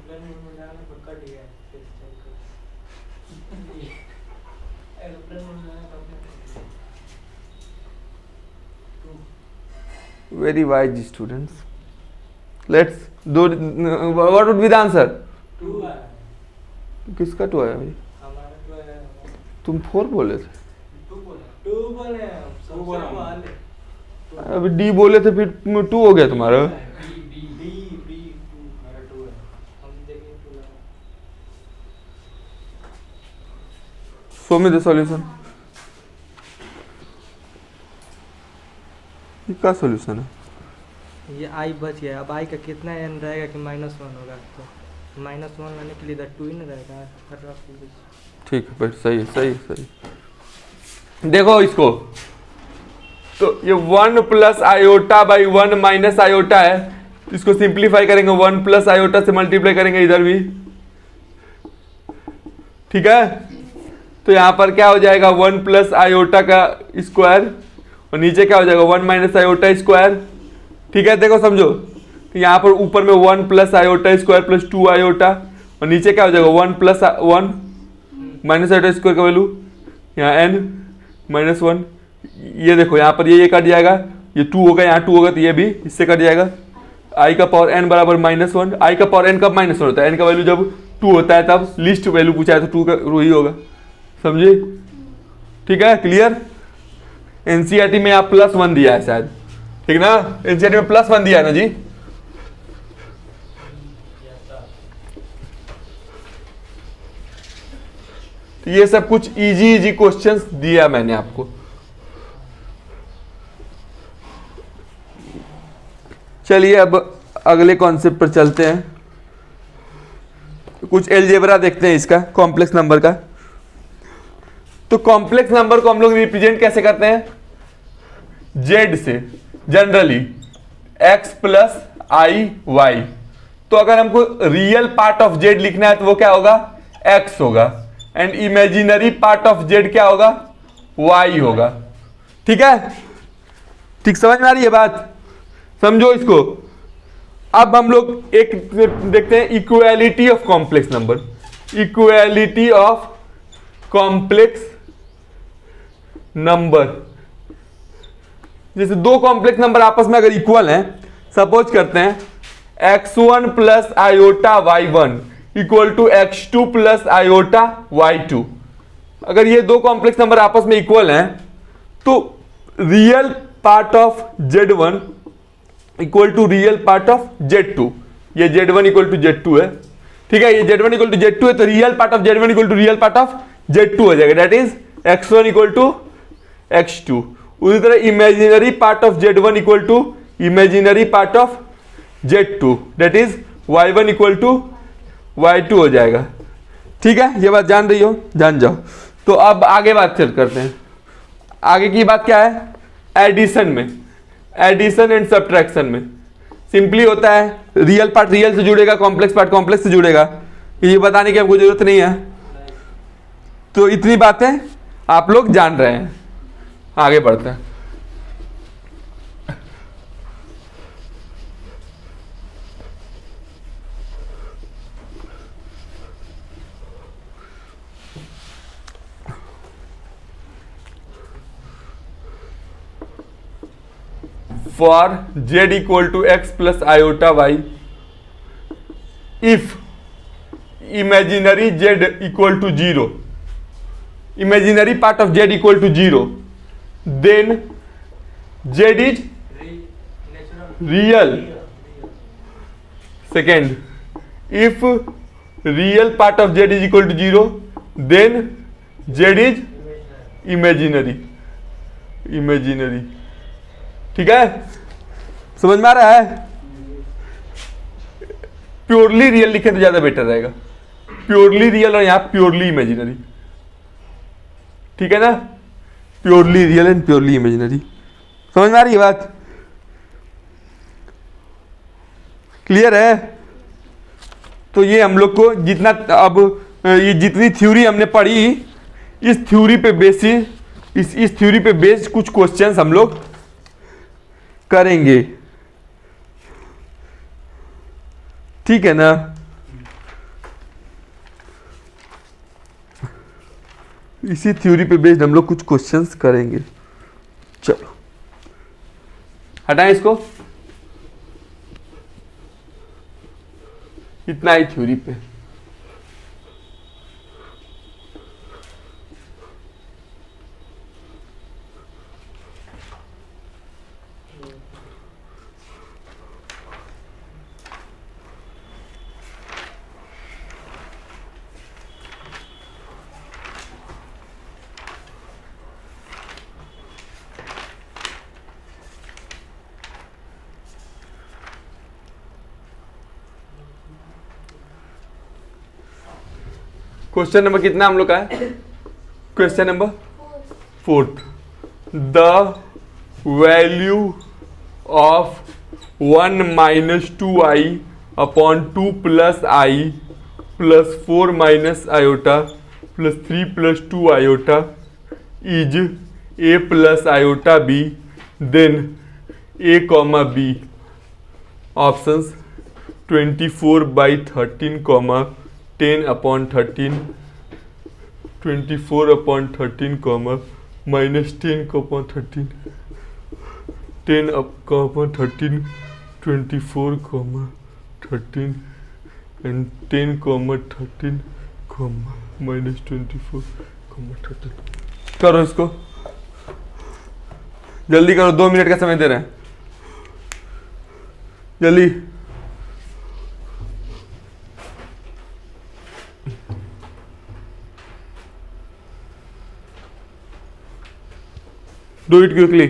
Aeroplane में जाना तो कट गया एरोप्लेन में जाना तो very wise students. Let's do what would be the answer? 2 है। किसका 2 आया भाई? हमारा 2 है। तुम 4 बोले थे। 2 बोले सबसे सवाल है। अभी डी बोले थे फिर 2 हो गया तुम्हारा। बी मेरा 2 है। हम देखें 2 है। Show me the solution. ये क्या सॉल्यूशन है? ये आई बच गया। अब आई का कितना एन रहेगा कि -1 होगा, तो -1 लाने के लिए इधर 2 ही ना रहेगा। ठीक है भाई, सही है सही है सही। देखो इसको, तो ये 1 plus iota by 1 minus iota है। इसको सिंप्लीफाई करेंगे, 1 प्लस आयोटा से मल्टीप्लाई करेंगे इधर भी, ठीक है। तो यहां पर क्या हो जाएगा 1 प्लस आयोटा का स्क्वायर और नीचे क्या हो जाएगा 1 माइनस आयोटा स्क्वायर, ठीक है। देखो समझो, तो यहाँ पर ऊपर में 1 plus iota square plus 2 iota और नीचे क्या हो जाएगा 1 प्लस 1 माइनस आयोटा स्क्वायर का वैल्यू यहाँ n माइनस 1। ये देखो यहाँ पर ये कट जाएगा, ये 2 होगा, यहाँ 2 होगा तो ये भी इससे कट जाएगा। i का पावर n बराबर -1। i का पावर n कब -1 होता है? n का वैल्यू जब 2 होता है तब लिस्ट वैल्यू पूछा है तो 2 का ही होगा, समझे? ठीक है, क्लियर। एनसीईआरटी में आप +1 दिया है शायद, ठीक ना? एनसीईआरटी में +1 दिया है ना जी। तो ये सब कुछ इजी क्वेश्चंस दिया मैंने आपको। चलिए अब अगले कॉन्सेप्ट पर चलते हैं। कुछ एलजेब्रा देखते हैं इसका, कॉम्प्लेक्स नंबर का। तो कॉम्प्लेक्स नंबर को हम लोग रिप्रेजेंट कैसे करते हैं? जेड से, जनरली x प्लस आई वाई। तो अगर हमको रियल पार्ट ऑफ जेड लिखना है तो वो क्या होगा? x होगा, and imaginary part of Z क्या होगा? y होगा, ठीक है। ठीक समझ में आ रही है बात? समझो इसको। अब हम लोग एक देखते हैं equality of complex number. Equality of complex number, जैसे दो कॉम्प्लेक्स नंबर आपस में अगर इक्वल हैं, सपोज करते हैं x1 plus iota y1 equal to x2 plus iota y2। अगर ये दो कॉम्प्लेक्स नंबर आपस में इक्वल हैं तो real part of z1 equal to real part of z2। ये z1 इक्वल टू z2 है, ठीक है। ये z1 इक्वल टू z2 है तो real part of z1 equal to real part of z2 हो जाएगा, that is x1 equal to x2। उसी तरह imaginary part of z1 equal to imaginary part of z2, that is y1 equal to y2 हो जाएगा, ठीक है। ये बात जान रही हो? जान जाओ। तो अब आगे बात करते हैं। आगे की बात क्या है? एडिशन में, एडिशन एंड सब्ट्रैक्शन में सिंपली होता है रियल पार्ट रियल से जुड़ेगा, कॉम्प्लेक्स पार्ट कॉम्प्लेक्स से जुड़ेगा। ये बताने की हमको जरूरत नहीं है, तो इतनी बातें आप लोग जान रहे हैं। आगे बढ़ते हैं। For z equal to x plus iota y, if imaginary z equal to 0, imaginary part of z equal to 0, then z is real. Second, if real part of z is equal to 0, then z is imaginary. Imaginary, ठीक है। समझ में आ रहा है? Purely real लिखे तो ज्यादा better रहेगा। प्योरली रियल और यहां प्योरली इमेजिनरी, ठीक है ना। Purely real and purely imaginary, समझ में आ रही है बात? क्लियर है? तो ये हम लोग को जितना अब ये जितनी थ्योरी हमने पढ़ी, इस थ्योरी पे बेसिस इस थ्योरी पे बेस्ड कुछ क्वेश्चंस हम लोग करेंगे, ठीक है ना। इसी थ्योरी पे बेस्ड हम लोग कुछ क्वेश्चंस करेंगे। चलो हटाएं इसको, इतना ही थ्योरी पे। क्वेश्चन नंबर कितना हम लोग का है? Question number 4। The value of 1 minus 2i upon 2 plus i plus 4 minus iota plus 3 plus 2 iota is a plus iota b, then a comma b। Options 24/13 comma 10 upon 13, 24 upon 13 comma minus 10 upon 13, 10 upon 13, 24 comma 13 and 10 comma 13 comma minus 24 comma 13। करो इसको, जल्दी करो, 2 minute का समय दे रहे हैं, जल्दी। Do it quickly.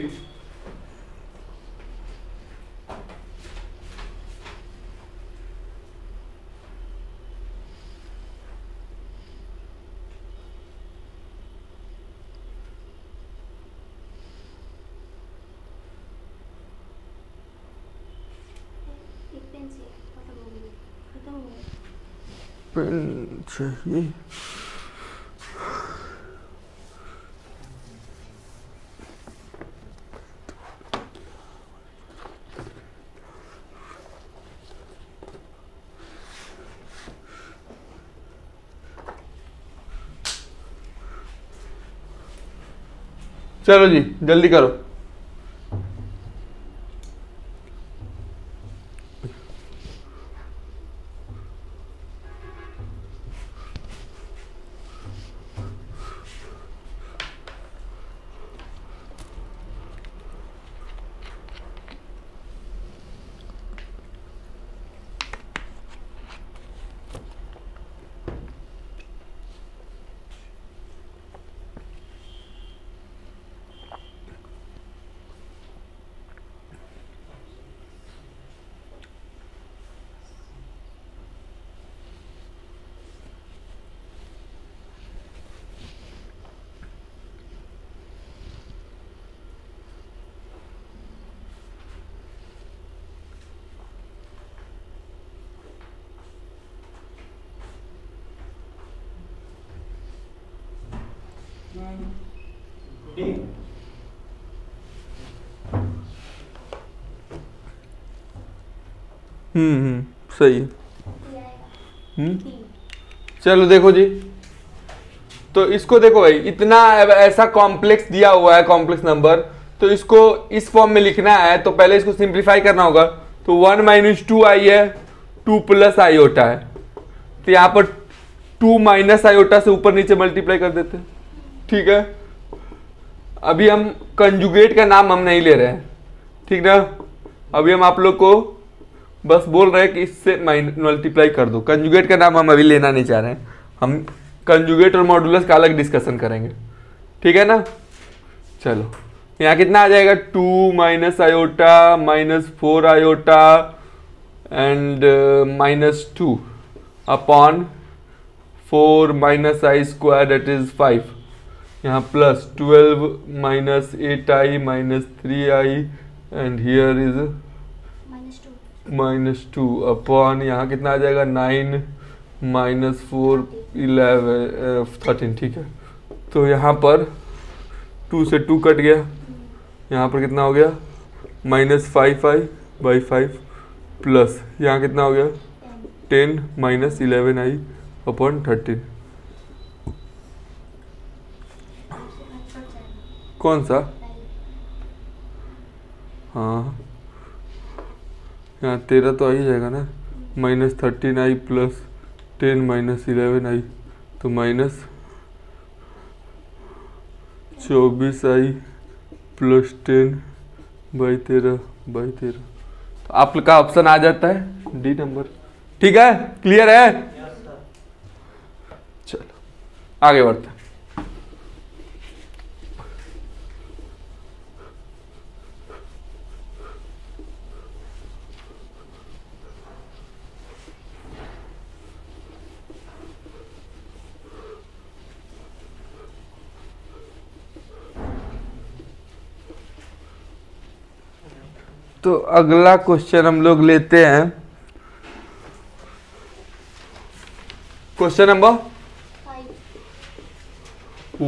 Pen चाहिए। चलो जी जल्दी करो। सही है। चलो देखो जी, तो इसको देखो भाई, इतना ऐसा कॉम्प्लेक्स दिया हुआ है, कॉम्प्लेक्स नंबर, तो इसको इस फॉर्म में लिखना है तो पहले इसको सिंप्लीफाई करना होगा। तो 1 माइनस 2i है, 2 प्लस आयोटा है, तो यहाँ पर 2 माइनस आयोटा से ऊपर नीचे मल्टीप्लाई कर देते हैं। ठीक है, अभी हम कंजुगेट का नाम हम नहीं ले रहे हैं, ठीक ना। अभी हम आप लोग को बस बोल रहे हैं कि इससे मल्टीप्लाई कर दो। कंजुगेट का नाम हम अभी लेना नहीं चाह रहे हैं, हम कंजुगेट और मॉडुलस का अलग डिस्कशन करेंगे, ठीक है ना। चलो यहाँ कितना आ जाएगा, 2 minus iota minus 4 iota and minus 2 upon 4 minus I square that is 5, यहाँ plus 12 minus 8i minus 3i and here is minus 2 upon यहाँ कितना आ जाएगा 9 माइनस 4 11 13। ठीक है, तो यहाँ पर 2 से 2 कट गया, यहाँ पर कितना हो गया माइनस 5i/5 प्लस यहाँ कितना हो गया 10 माइनस 11i अपॉन 13। कौन सा? हाँ यहाँ 13 तो आ ही जाएगा ना, -13i प्लस 10 -11i, तो -24i प्लस 10/13 तो आप लोग का ऑप्शन आ जाता है डी नंबर। ठीक है, क्लियर है? चलो आगे बढ़ते हैं। तो अगला क्वेश्चन हम लोग लेते हैं, question number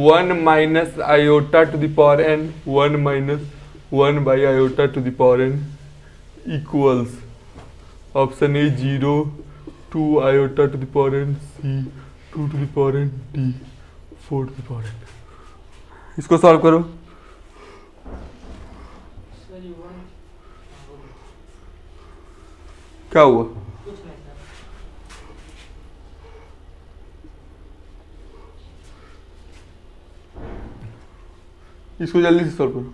1 minus iota to the power n 1 minus 1 by iota to the power n equals option A 0 2 iota to the power n, C 2 to the power n, D 4 to the power n। इसको solve करो। क्या हुआ? इसको जल्दी से solve करो।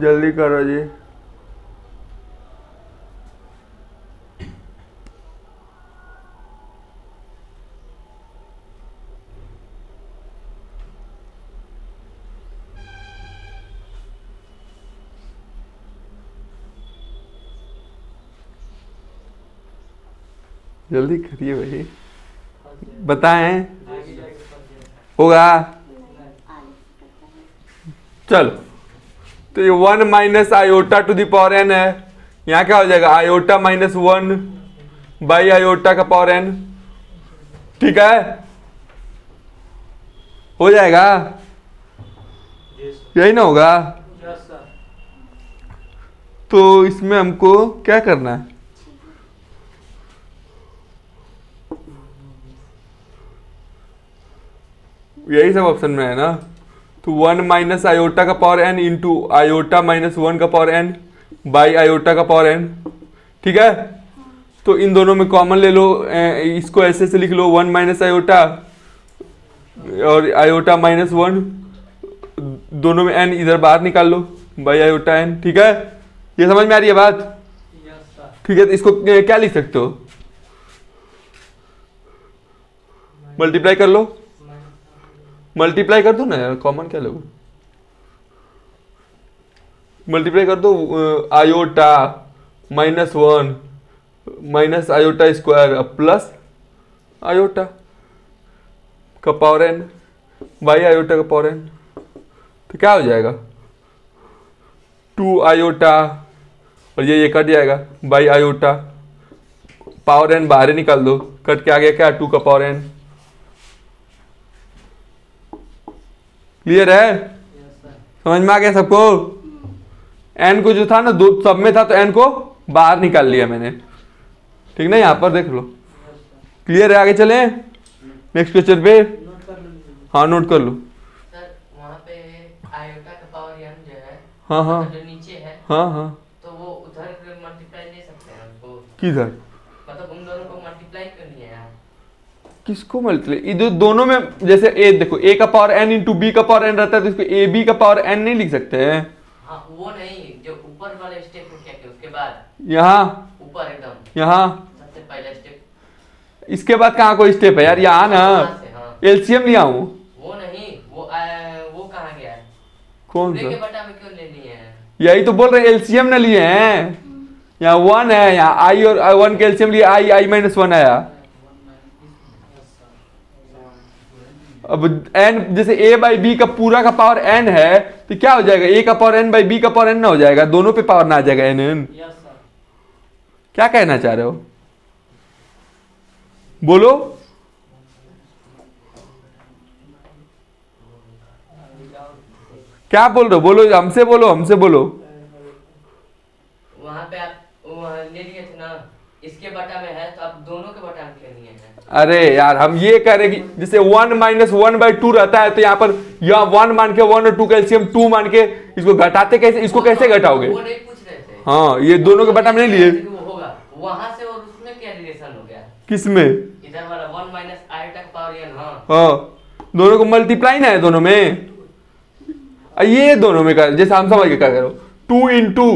जल्दी करो जी। जल्दी करिए भाई, बताएं होगा। चलो तो ये 1 minus iota to the power n है, यहाँ क्या हो जाएगा आयोटा माइनस 1 बाई आयोटा का पावर n। ठीक है, हो जाएगा, यही ना होगा? तो इसमें हमको क्या करना है, यही सब ऑप्शन में है ना। तो 1 माइनस आयोटा का power n into iota minus 1 का पावर n बाई आयोटा का पावर n। ठीक है, तो इन दोनों में कॉमन ले लो, इसको ऐसे से लिख लो 1 माइनस आयोटा और आयोटा माइनस 1, दोनों में n इधर बाहर निकाल लो बाई आयोटा n। ठीक है, ये समझ में आ रही है बात? ठीक है, तो इसको क्या लिख सकते हो, मल्टीप्लाई कर लो, मल्टीप्लाई कर दो ना यार, कॉमन क्या लोगे, मल्टीप्लाई कर दो iota minus 1 minus iota square plus iota का पावर n बाई आयोटा का पावर n। तो क्या हो जाएगा 2 आयोटा और ये कट जाएगा बाई आयोटा, पावर n बाहर निकाल दो, कट के आ गया क्या 2 का पावर n। क्लियर है? समझ में आ गया सबको? n को जो था ना दो सब में था, तो n को बाहर निकाल लिया मैंने। ठीक ना, यहाँ पर देख लो। क्लियर है? आगे चले नेक्स्ट क्वेश्चन पे। हाँ नोट कर लो। सर वहाँ पे आयोटा का पावर n जो है, हाँ हाँ जो नीचे है, हाँ हाँ, तो वो उधर मल्टीप्लाई ले सकते हैं उसको, किधर मतलब उन दोनों को मल्टीप्लाई करनी है यार। किसको मल्टीप्लाई, इधर दोनों में जैसे ए देखो, a का पावर n इंटू बी का पावर n रहता है, तो इसको ए बी का पावर n नहीं लिख सकते हैं? हाँ वो नहीं, जो ऊपर वाले स्टेप को क्या किया उसके बाद, यहाँ ऊपर एकदम यहाँ सबसे पहला स्टेप, इसके बाद कहाँ कोई स्टेप है यार, यहाँ ना। हाँ एलसीएम लिया हूँ। वो नहीं, वो कहाँ गया है? कौन पूरे के सा? बटा में क्यों ले लिए हैं? यही तो बोल रहे एलसीएम न लिए हैं। यहाँ 1 है, यहाँ आई और 1 के एलसीएम लिए आई माइनस 1 आया। अब n जैसे a बाई बी का पूरा का पावर n है तो क्या हो जाएगा, a का पावर n बाई बी का पावर n ना हो जाएगा, दोनों पे पावर ना आ जाएगा n। क्या कहना चाह रहे हो, बोलो। क्या बोल रहे हो, बोलो, हमसे बोलो, हमसे बोलो। वहाँ पे आप वहाँ ले लिए थे ना, इसके बटा में है तो आप दोनों के बटा में क्यों लिए हैं? अरे यार हम ये कह रहे कि जैसे 1 माइनस 1/2 रहता है तो यहाँ पर यहाँ 1 मान के 1 और 2 का एलसीएम 2 मान के इसको घटाते कैसे, इसको कैसे घटाओगे? वो नहीं पूछ रहे थे। हाँ, ये दोनों के बटा में नहीं लिए। वो होगा वहाँ से और उसमें क्या रिलेशन हो गया? किसमें? इधर वाला 1 माइनस आयोटा का पावर n। हाँ, दोनों को मल्टीप्लाई ना है दोनों में, ये दोनों में कर, जैसे हम समझ के क्या कह रहे हो, 2 इंटू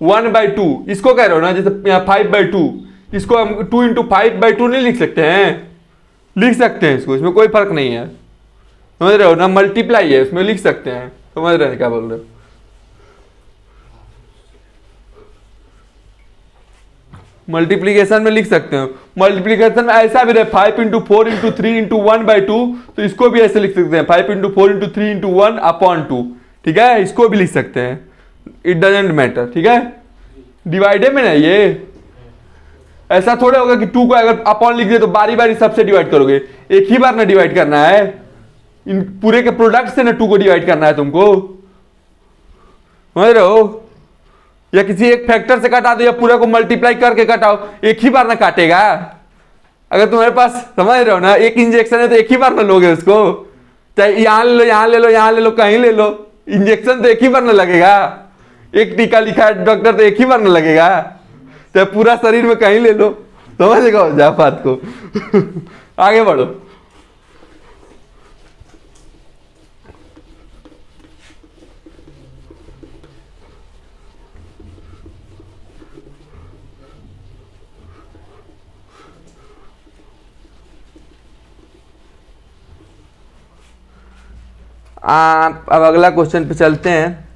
1/2 इसको कह रहे हो ना, जैसे यहाँ 5/2 इसको हम 2 इंटू 5/2 नहीं लिख सकते हैं? लिख सकते हैं इसको, इसमें कोई फर्क नहीं है, समझ रहे हो ना, मल्टीप्लाई है इसमें लिख सकते हैं, समझ रहे हैं क्या बोल रहे हो? मल्टीप्लीकेशन में लिख सकते हो, मल्टीप्लीकेशन में ऐसा भी रहे 5 इंटू 4 इंटू 3 इंटू 1/2 तो इसको भी ऐसे लिख सकते हैं 5 इंटू 4 इंटू 3 इंटू 1/2, ठीक है, इसको भी लिख सकते हैं, इट डजेंट मैटर, ठीक है। डिवाइडेड में ना ये ऐसा थोड़े होगा कि 2 को अगर अपॉन लिख दे तो बारी बारी सबसे डिवाइड करोगे, एक ही बार ना डिवाइड करना है, इन पूरे के प्रोडक्ट से ना 2 को डिवाइड करना है तुमको, समझ रहे हो? या किसी एक फैक्टर से काटा दो या पूरा को मल्टीप्लाई करके काटाओ, एक ही बार ना काटेगा। अगर तुम्हारे पास, समझ रहे हो ना, एक इंजेक्शन है तो एक ही बार ना लोगे उसको, चाहे यहां ले लो, यहां ले लो, यहां ले लो, कहीं ले लो, इंजेक्शन तो एक ही बार ना लगेगा। एक टीका लिखा है डॉक्टर तो एक ही बार ना लगेगा, चाहे पूरा शरीर में कहीं ले लो, समझेगा जा बात को। आगे बढ़ो। अब अगला क्वेश्चन पे चलते हैं।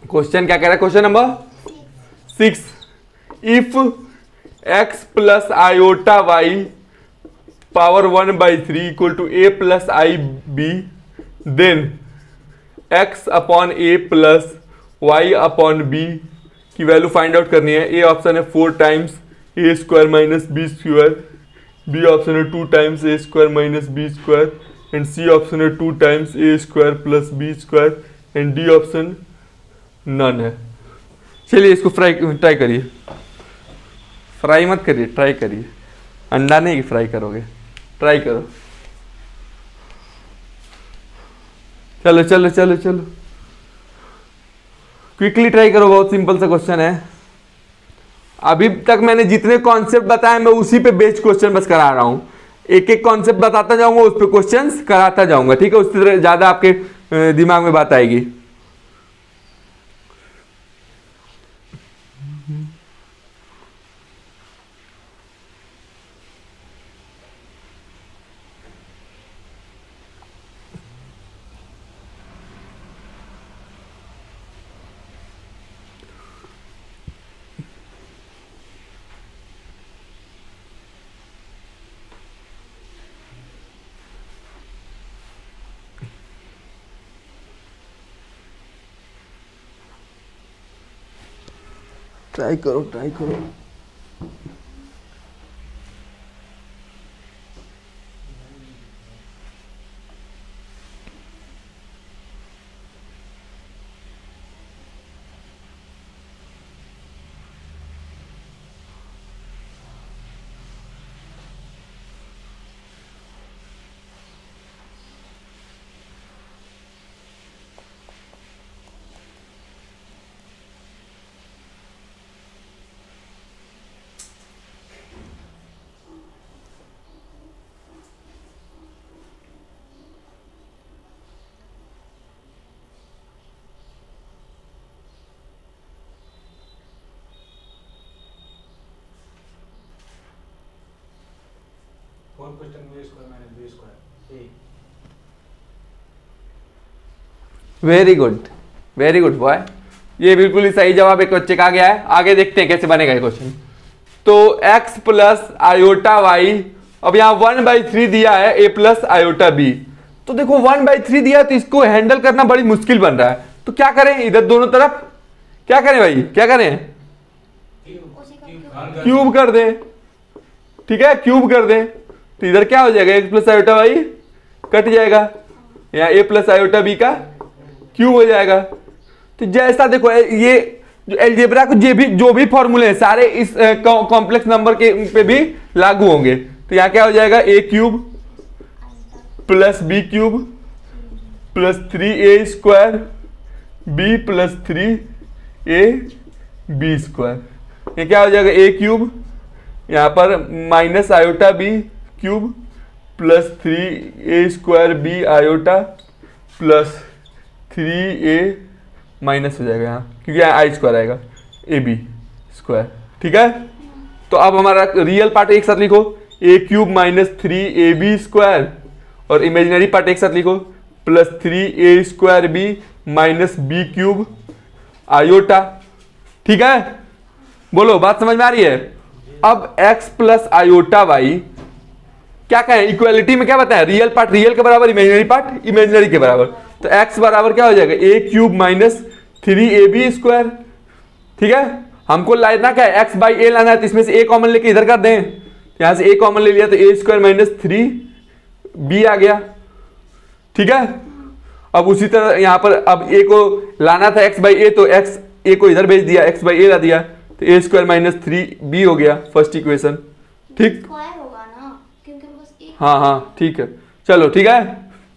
क्वेश्चन क्या कह रहा है, question number 6, if x plus iota y power 1/3 equal to a plus i b, then x upon a plus y upon b की वैल्यू फाइंड आउट करनी है। ए ऑप्शन है 4 times a square minus b square, B option है 2 times a square minus b square, and C option है 2 times a square plus b square, and D option none है। चलिए इसको try करिए, fry मत करिए, try करिए, अंडा नहीं कि फ्राई करोगे, ट्राई करो, चलो चलो चलो चलो क्विकली ट्राई करो, बहुत सिंपल सा क्वेश्चन है। अभी तक मैंने जितने कॉन्सेप्ट बताए मैं उसी पे बेस्ड क्वेश्चन बस करा रहा हूं, एक एक कॉन्सेप्ट बताता जाऊंगा, उस पर क्वेश्चंस कराता जाऊंगा, ठीक है, उससे ज्यादा आपके दिमाग में बात आएगी। ट्राई करो, ट्राई करो। वेरी गुड बॉय, ये बिल्कुल ही सही जवाब एक बच्चे का आ गया है। आगे देखते हैं कैसे बनेगा ये क्वेश्चन। तो x प्लस आयोटा वाई, अब यहाँ 1/3 दिया है a प्लस आयोटा b। तो देखो 1/3 दिया है तो इसको हैंडल करना बड़ी मुश्किल बन रहा है। तो क्या करें, इधर दोनों तरफ क्या करें भाई, क्या करें, क्यूब कर दें। ठीक है, क्यूब कर दें तो इधर क्या हो जाएगा, x plus iota y cut जाएगा, यहाँ a प्लस आयोटा b का क्यूब हो जाएगा। तो जैसा देखो ये जो अलजेब्रा को जो भी फॉर्मूले हैं सारे इस कॉम्प्लेक्स नंबर के पे भी लागू होंगे। तो यहाँ क्या हो जाएगा, a cube plus b cube plus 3a square b plus 3ab square. ये क्या हो जाएगा, a क्यूब यहाँ पर minus iota b cube plus 3a square b iota plus 3a minus हो जाएगा यहाँ, क्योंकि यहाँ आई स्क्वायर आएगा ab स्क्वायर। ठीक है, तो अब हमारा रियल पार्ट एक साथ लिखो, a cube minus 3ab square, और इमेजिनरी पार्ट एक साथ लिखो plus 3a square b minus b cube iota. ठीक है, बोलो बात समझ में आ रही है। अब x प्लस आयोटा वाई क्या कहें, इक्वालिटी में क्या बताएं, रियल पार्ट रियल के बराबर, इमेजिनरी पार्ट इमेजिनरी के बराबर। तो x बराबर क्या हो जाएगा, a cube minus 3ab square. ठीक है, हमको लाना क्या है, x बाई ए लाना है, तो इसमें से a कॉमन लेके इधर कर दें, यहां से a कॉमन ले लिया तो a स्क्वायर माइनस 3b आ गया। ठीक है, अब उसी तरह यहां पर अब a को लाना था x बाई ए, तो x a को इधर भेज दिया, x बाई ए ला दिया, तो a स्क्वायर माइनस 3b हो गया फर्स्ट इक्वेशन। ठीक, हाँ हाँ ठीक है, चलो ठीक है।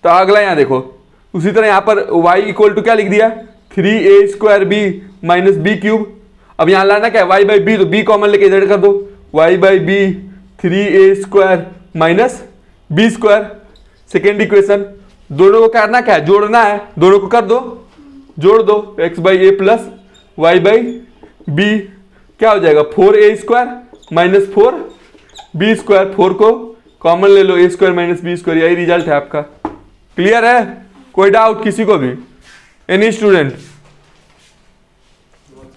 तो अगला यहाँ देखो, उसी तरह यहाँ पर y इक्वल टू क्या लिख दिया, 3a square b minus b cube. अब यहाँ लाना क्या है, y बाई बी, तो b कॉमन लेके इधर कर दो, y by b 3a square minus b square. Second equation, दोनों को करना क्या है, जोड़ना है, दोनों को कर दो, जोड़ दो, x by a plus y by b क्या हो जाएगा, 4a square minus 4b square. 4 को कॉमन ले लो, a square minus b square, यही रिजल्ट है आपका। क्लियर है, कोई डाउट किसी को भी, एनी स्टूडेंट।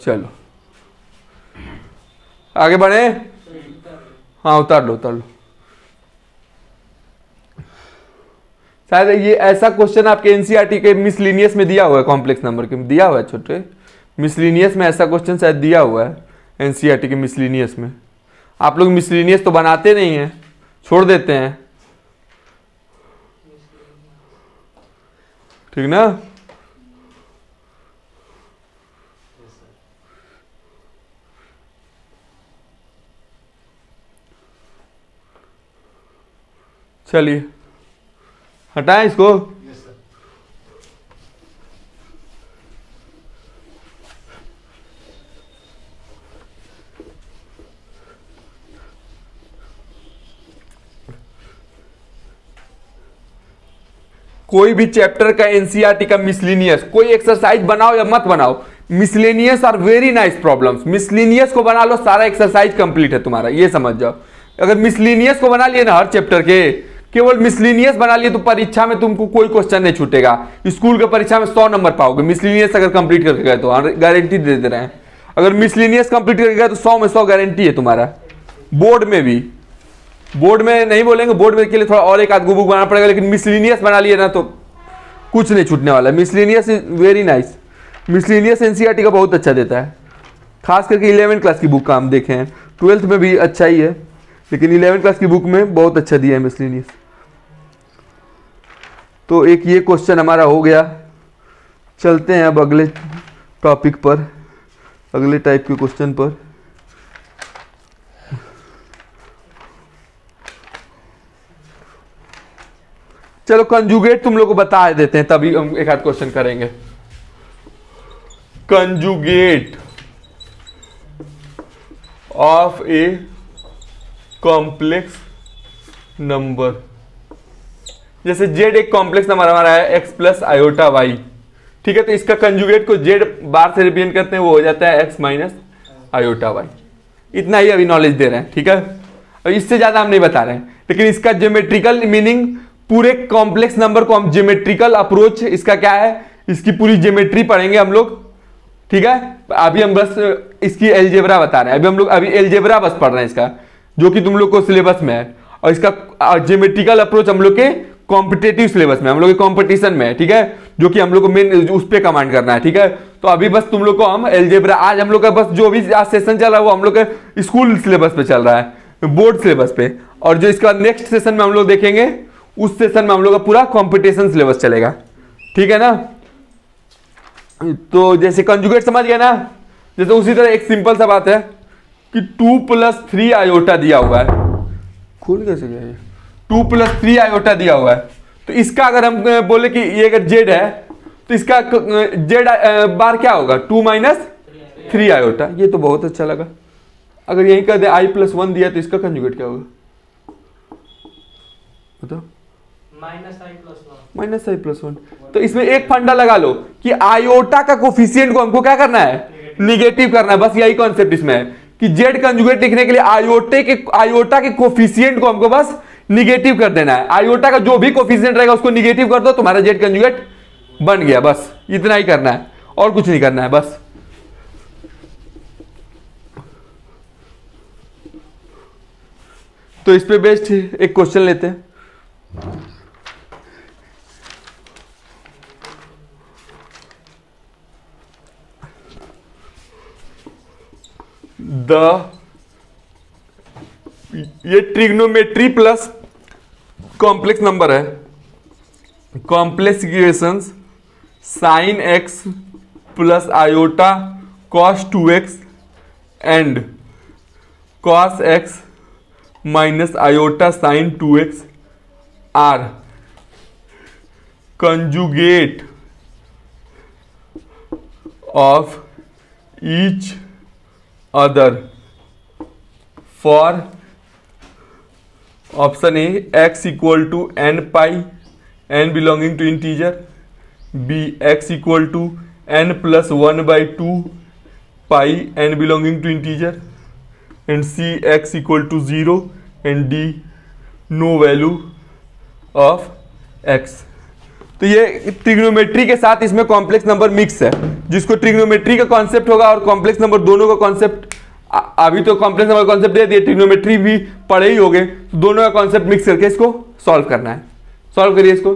चलो आगे बढ़े, हाँ उतार लो उतार लो। शायद ये ऐसा क्वेश्चन आपके एनसीईआरटी के मिसलिनियस में दिया हुआ है, कॉम्प्लेक्स नंबर के दिया हुआ है, छोटे मिसलिनियस में ऐसा क्वेश्चन शायद दिया हुआ है एनसीईआरटी के मिसलिनियस में। आप लोग मिसलिनियस तो बनाते नहीं हैं, छोड़ देते हैं, ठीक ना। चलिए हटाएं इसको। कोई भी चैप्टर का एनसीईआरटी का मिसलिनियस, कोई एक्सरसाइज बनाओ या मत बनाओ, miscellaneous are very nice problems. Miscellaneous को बना लो, सारा एक्सरसाइज कंप्लीट है तुम्हारा, ये समझ जाओ। अगर मिसलिनियस को बना लिए ना हर चैप्टर के, केवल मिसलिनियस बना लिए तो परीक्षा में तुमको कोई क्वेश्चन नहीं छूटेगा। स्कूल के परीक्षा में 100 नंबर पाओगे मिसलिनियस अगर कंप्लीट करके गए तो, गारंटी दे दे रहे हैं। अगर मिसलिनियस कंप्लीट करके गए तो 100 में 100 गारंटी है तुम्हारा। बोर्ड में भी, बोर्ड में नहीं बोलेंगे, बोर्ड में के लिए थोड़ा और एक आध बुक बनाना पड़ेगा, लेकिन मिसलिनियस बना लिए ना तो कुछ नहीं छूटने वाला। Miscellaneous is very nice. Miscellaneous NCERT का बहुत अच्छा देता है, खास करके 11वीं क्लास की बुक का हम देखे हैं, 12th में भी अच्छा ही है, लेकिन 11वीं क्लास की बुक में बहुत अच्छा दिया है मिसलिनियस। तो एक ये क्वेश्चन हमारा हो गया। चलते हैं अब अगले टॉपिक पर, अगले टाइप के क्वेश्चन पर। चलो कंजुगेट तुम लोग को बता देते हैं, तभी हम एक आध क्वेश्चन करेंगे। Conjugate of a complex number, जैसे z एक कॉम्प्लेक्स नंबर हमारा है x प्लस आयोटा वाई, ठीक है। तो इसका कंजुगेट को z बार से रिप्रेजेंट करते हैं, वो हो जाता है x माइनस आयोटा वाई। इतना ही अभी नॉलेज दे रहे हैं, ठीक है। और इससे ज्यादा हम नहीं बता रहे हैं, लेकिन इसका ज्योमेट्रिकल मीनिंग, पूरे कॉम्प्लेक्स नंबर को हम ज्योमेट्रिकल अप्रोच, इसका क्या है, इसकी पूरी ज्योमेट्री पढ़ेंगे हम लोग, ठीक है। अभी हम बस इसकी एलजेब्रा बता रहे हैं, अभी हम लोग अभी एलजेब्रा बस पढ़ रहे हैं इसका, जो कि तुम लोग को सिलेबस में है, और इसका ज्योमेट्रिकल अप्रोच हम लोग के कॉम्पिटेटिव सिलेबस में, हम लोग के कॉम्पिटिशन में है, ठीक है, जो कि हम लोग को मेन उस पर कमांड करना है, ठीक है। तो अभी बस तुम लोग को हम एलजेब्रा, आज हम लोग का बस जो भी आज सेशन चल रहा है वो हम लोग के स्कूल सिलेबस पे चल रहा है, बोर्ड सिलेबस पे, और जो इसका नेक्स्ट सेशन में हम लोग देखेंगे, उस सेशन में हम लोग का पूरा कॉम्पिटिशन सिलेबस चलेगा, ठीक है ना। तो जैसे कंजुगेट समझ गए ना, जैसे उसी तरह एक सिंपल सा बात है कि 2+3 आयोटा दिया हुआ है, खुल कैसे गया ये, 2+3 आयोटा दिया हुआ है, तो इसका अगर हम बोले कि ये अगर जेड है तो इसका जेड बार क्या होगा, 2-3 आयोटा। ये तो बहुत अच्छा लगा। अगर यही कर दे i+1 दिया तो इसका कंजुगेट क्या होगा बताओ, -i+1। तो इसमें एक फंडा लगा लो कि आयोटा का कोफिशिएंट को हमको क्या करना है, निगेटिव करना है, बस यही कॉन्सेप्ट इसमें है कि जेड कंजुगेट लिखने के लिए आयोटा के कोफिशिएंट को हमको बस निगेटिव कर देना है। आयोटा का जो भी कोफिशिएंट रहेगा उसको निगेटिव कर दो, तुम्हारा जेड कंजुगेट बन गया, बस इतना ही करना है और कुछ नहीं करना है बस। तो इस पे बेस्ड एक क्वेश्चन लेते हैं। ये ट्रिग्नोमेट्री प्लस कॉम्प्लेक्स नंबर है, complex equations sine x plus iota cos 2x and cos x minus iota sine 2x are conjugate of each other for option A x equal to n pi n belonging to integer, b x equal to n+1/2 pi n belonging to integer, and c x equal to 0 and d no value of x। तो ये trigonometry के साथ इसमें complex number mix है, जिसको trigonometry का concept होगा और कॉम्प्लेक्स नंबर दोनों का कॉन्सेप्ट, अभी तो कॉम्प्लेक्स नंबर कॉन्सेप्ट दे दिए, ट्रिग्नोमेट्री भी पढ़े ही होंगे, तो दोनों का कॉन्सेप्ट मिक्स करके इसको सॉल्व करना है। सॉल्व करिए इसको।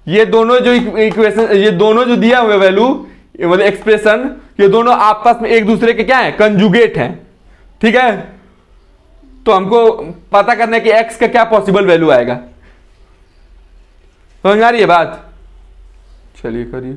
ये दोनों जो इक्वेशन, ये दोनों जो दिया हुआ वैल्यू मतलब एक्सप्रेशन, ये दोनों आपस में एक दूसरे के क्या है, कंजुगेट हैं, ठीक है। तो हमको पता करना है कि x का क्या पॉसिबल वैल्यू आएगा। समझ आ रही है बात? चलिए करिए।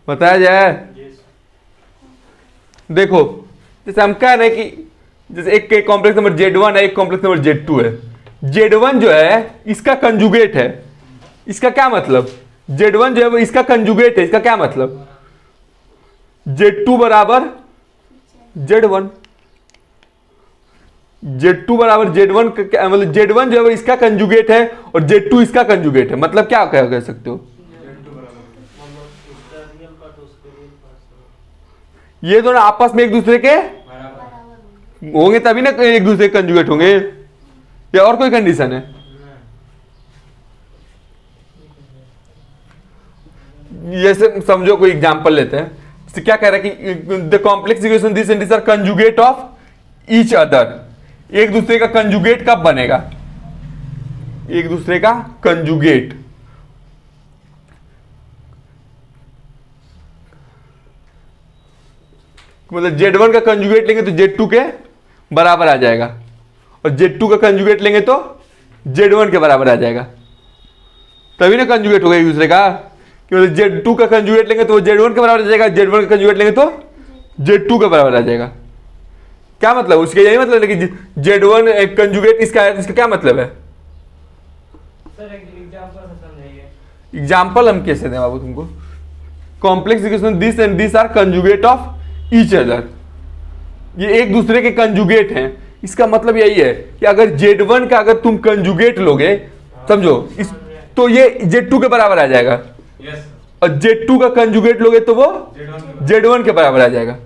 बताया जाए। देखो जैसे हम कह रहे हैं कि जैसे एक कॉम्प्लेक्स नंबर Z1 है, एक कॉम्प्लेक्स नंबर Z2 है। Z1 जो है इसका कंजुगेट है, इसका क्या मतलब, Z1 जो है वो इसका कंजुगेट है, इसका क्या मतलब, Z2 बराबर Z1, Z2 बराबर Z1 मतलब Z1 जो है वो इसका कंजुगेट है और Z2 इसका कंजुगेट है। मतलब क्या कह सकते हो, ये दोनों आपस में एक दूसरे के होंगे तभी ना एक दूसरे के कंजुगेट होंगे, या और कोई कंडीशन है? जैसे समझो कोई एग्जांपल लेते हैं, जैसे क्या कह रहा है कि the complex equation this and this are conjugate of each other. एक दूसरे का कंजुगेट कब बनेगा, एक दूसरे का कंजुगेट, मतलब Z1 का कंजुगेट लेंगे तो Z2 के बराबर आ जाएगा, और Z2 का कंजुगेट लेंगे तो Z1 के बराबर आ जाएगा, तभी ना कंजुगेट होगा एक दूसरे का। कि मतलब Z2 का कंजुगेट लेंगे तो वो Z1 के बराबर आ जाएगा, Z1 का कंजुगेट लेंगे तो Z2 के बराबर आ जाएगा। क्या मतलब उसका? यही मतलब है कि Z1 कंजुगेट इसका है, इसका क्या मतलब है? सर एक एग्जांपल से समझाइए। एग्जाम्पल हम कैसे दें बाबू तुमको? Complex equation this and this are conjugate of each other, ये एक दूसरे के कंजुगेट हैं। इसका मतलब यही है कि अगर Z1 का अगर तुम कंजुगेट लोगे, समझो इस, तो ये Z2 के बराबर आ जाएगा। और Z2 का कंजुगेट लोगे तो वो Z1 के बराबर आ जाएगा।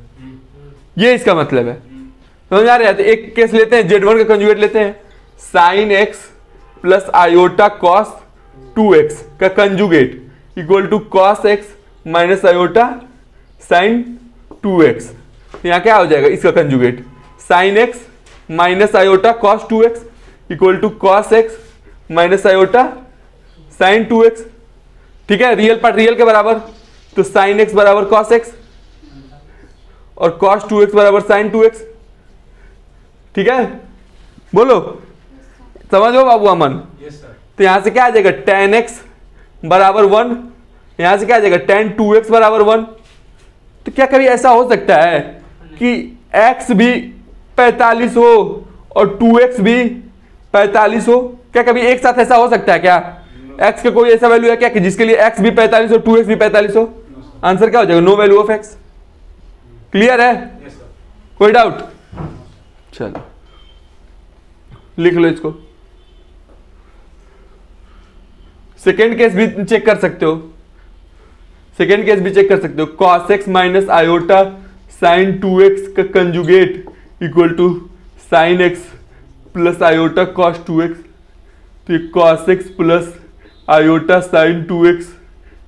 ये इसका मतलब है। समझ आ रहा है? तो एक केस लेते हैं, Z1 का कंजुगेट लेते हैं, sine x plus iota cos 2x का conjugate equal to cos x minus iota sine 2x। यहाँ क्या हो जाएगा इसका conjugate? Sine x minus iota cos 2x equal to cos x minus iota sine 2x। ठीक है, रियल पार्ट रियल के बराबर, तो साइन एक्स बराबर कॉस एक्स और कॉस 2x बराबर साइन 2x। ठीक है, बोलो समझो बाबू अमन। तो यहां से क्या आ जाएगा? tan x बराबर 1, यहां से क्या आ जाएगा? tan 2x बराबर 1। तो क्या कभी ऐसा हो सकता है कि x भी 45 हो और 2x भी 45 हो? क्या कभी एक साथ ऐसा हो सकता है क्या? x का कोई ऐसा वैल्यू है क्या कि जिसके लिए x भी 45 हो 2x भी 45 हो? आंसर क्या हो जाएगा? No value of x। Clear है? कोई डाउट? चलो लिख लो इसको। सेकेंड केस भी चेक कर सकते हो, सेकेंड केस भी चेक कर सकते हो। cos x minus iota sine 2x का conjugate equal to sine x plus iota cos 2x। तो ये cos x plus iota sine 2x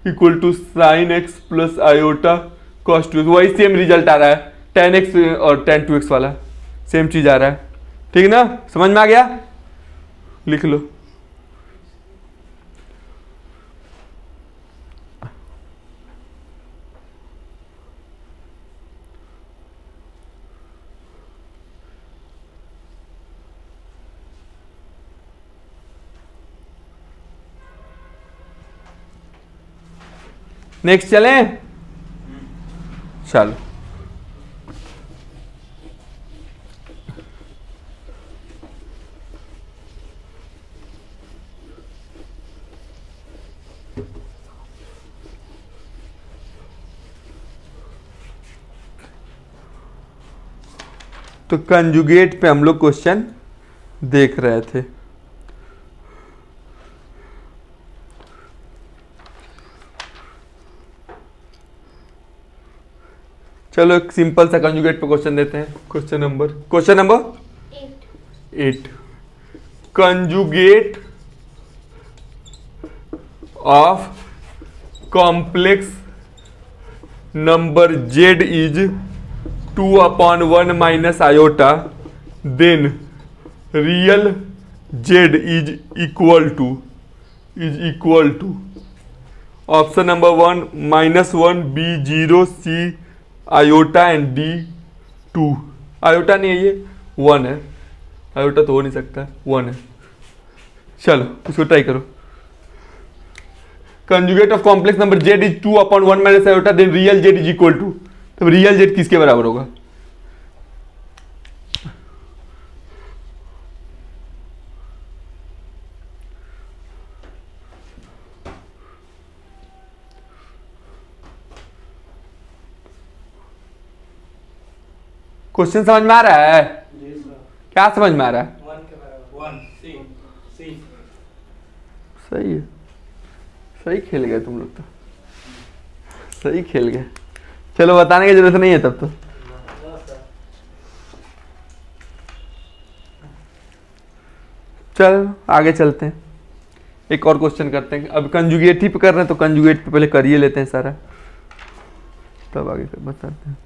equal to sine x plus iota cos 2x। वही same result आ रहा है, tan x और tan 2x वाला same चीज आ रहा है। ठीक ना, समझ में आ गया? लिख लो। नेक्स्ट चलें? चलो तो कंजुगेट पे हम लोग क्वेश्चन देख रहे थे। चलो एक सिंपल सा कंजुगेट पे क्वेश्चन देते हैं। Question number 8। Conjugate of complex number z is 2/1 minus iota, then real z is equal to option number 1 -1 b 0 c iota and d 2। Iota नहीं है, ये 1 है, आयोटा तो हो नहीं सकता, 1 है। चलो इसको ट्राई करो। Conjugate of complex number z is 2/1 minus iota, then real z is equal to. तब रियल z किसके बराबर होगा? क्वेश्चन समझ में आ रहा है? क्या समझ में आ रहा है? 1 के बराबर 1 c। सही है, सही खेल गए तुम लोग, तो सही खेल गए। चलो बताने की जरूरत नहीं है तब तो। चलो आगे चलते हैं, एक और क्वेश्चन करते हैं। अब कंजुगेट ही पे कर रहे हैं तो कंजुगेट पे पहले कर ही लेते हैं सारा, तब आगे बताते हैं।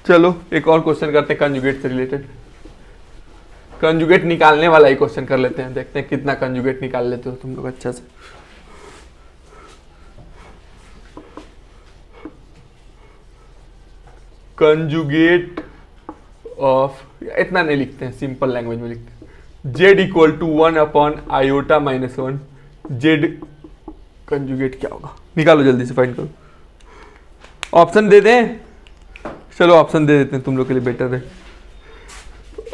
चलो एक और क्वेश्चन करते हैं कंजुगेट से रिलेटेड। कंजुगेट निकालने वाला ही क्वेश्चन कर लेते हैं, देखते हैं कितना कंजुगेट निकाल लेते हो तुम लोग अच्छा से। कंजुगेट ऑफ, इतना नहीं लिखते हैं, सिंपल लैंग्वेज में लिखते हैं, z equal to 1/i-1 z conjugate क्या होगा, निकालो जल्दी से, फाइंड करो। ऑप्शन दे दें, चलो ऑप्शन दे देते हैं, तुम लोग के लिए बेटर है।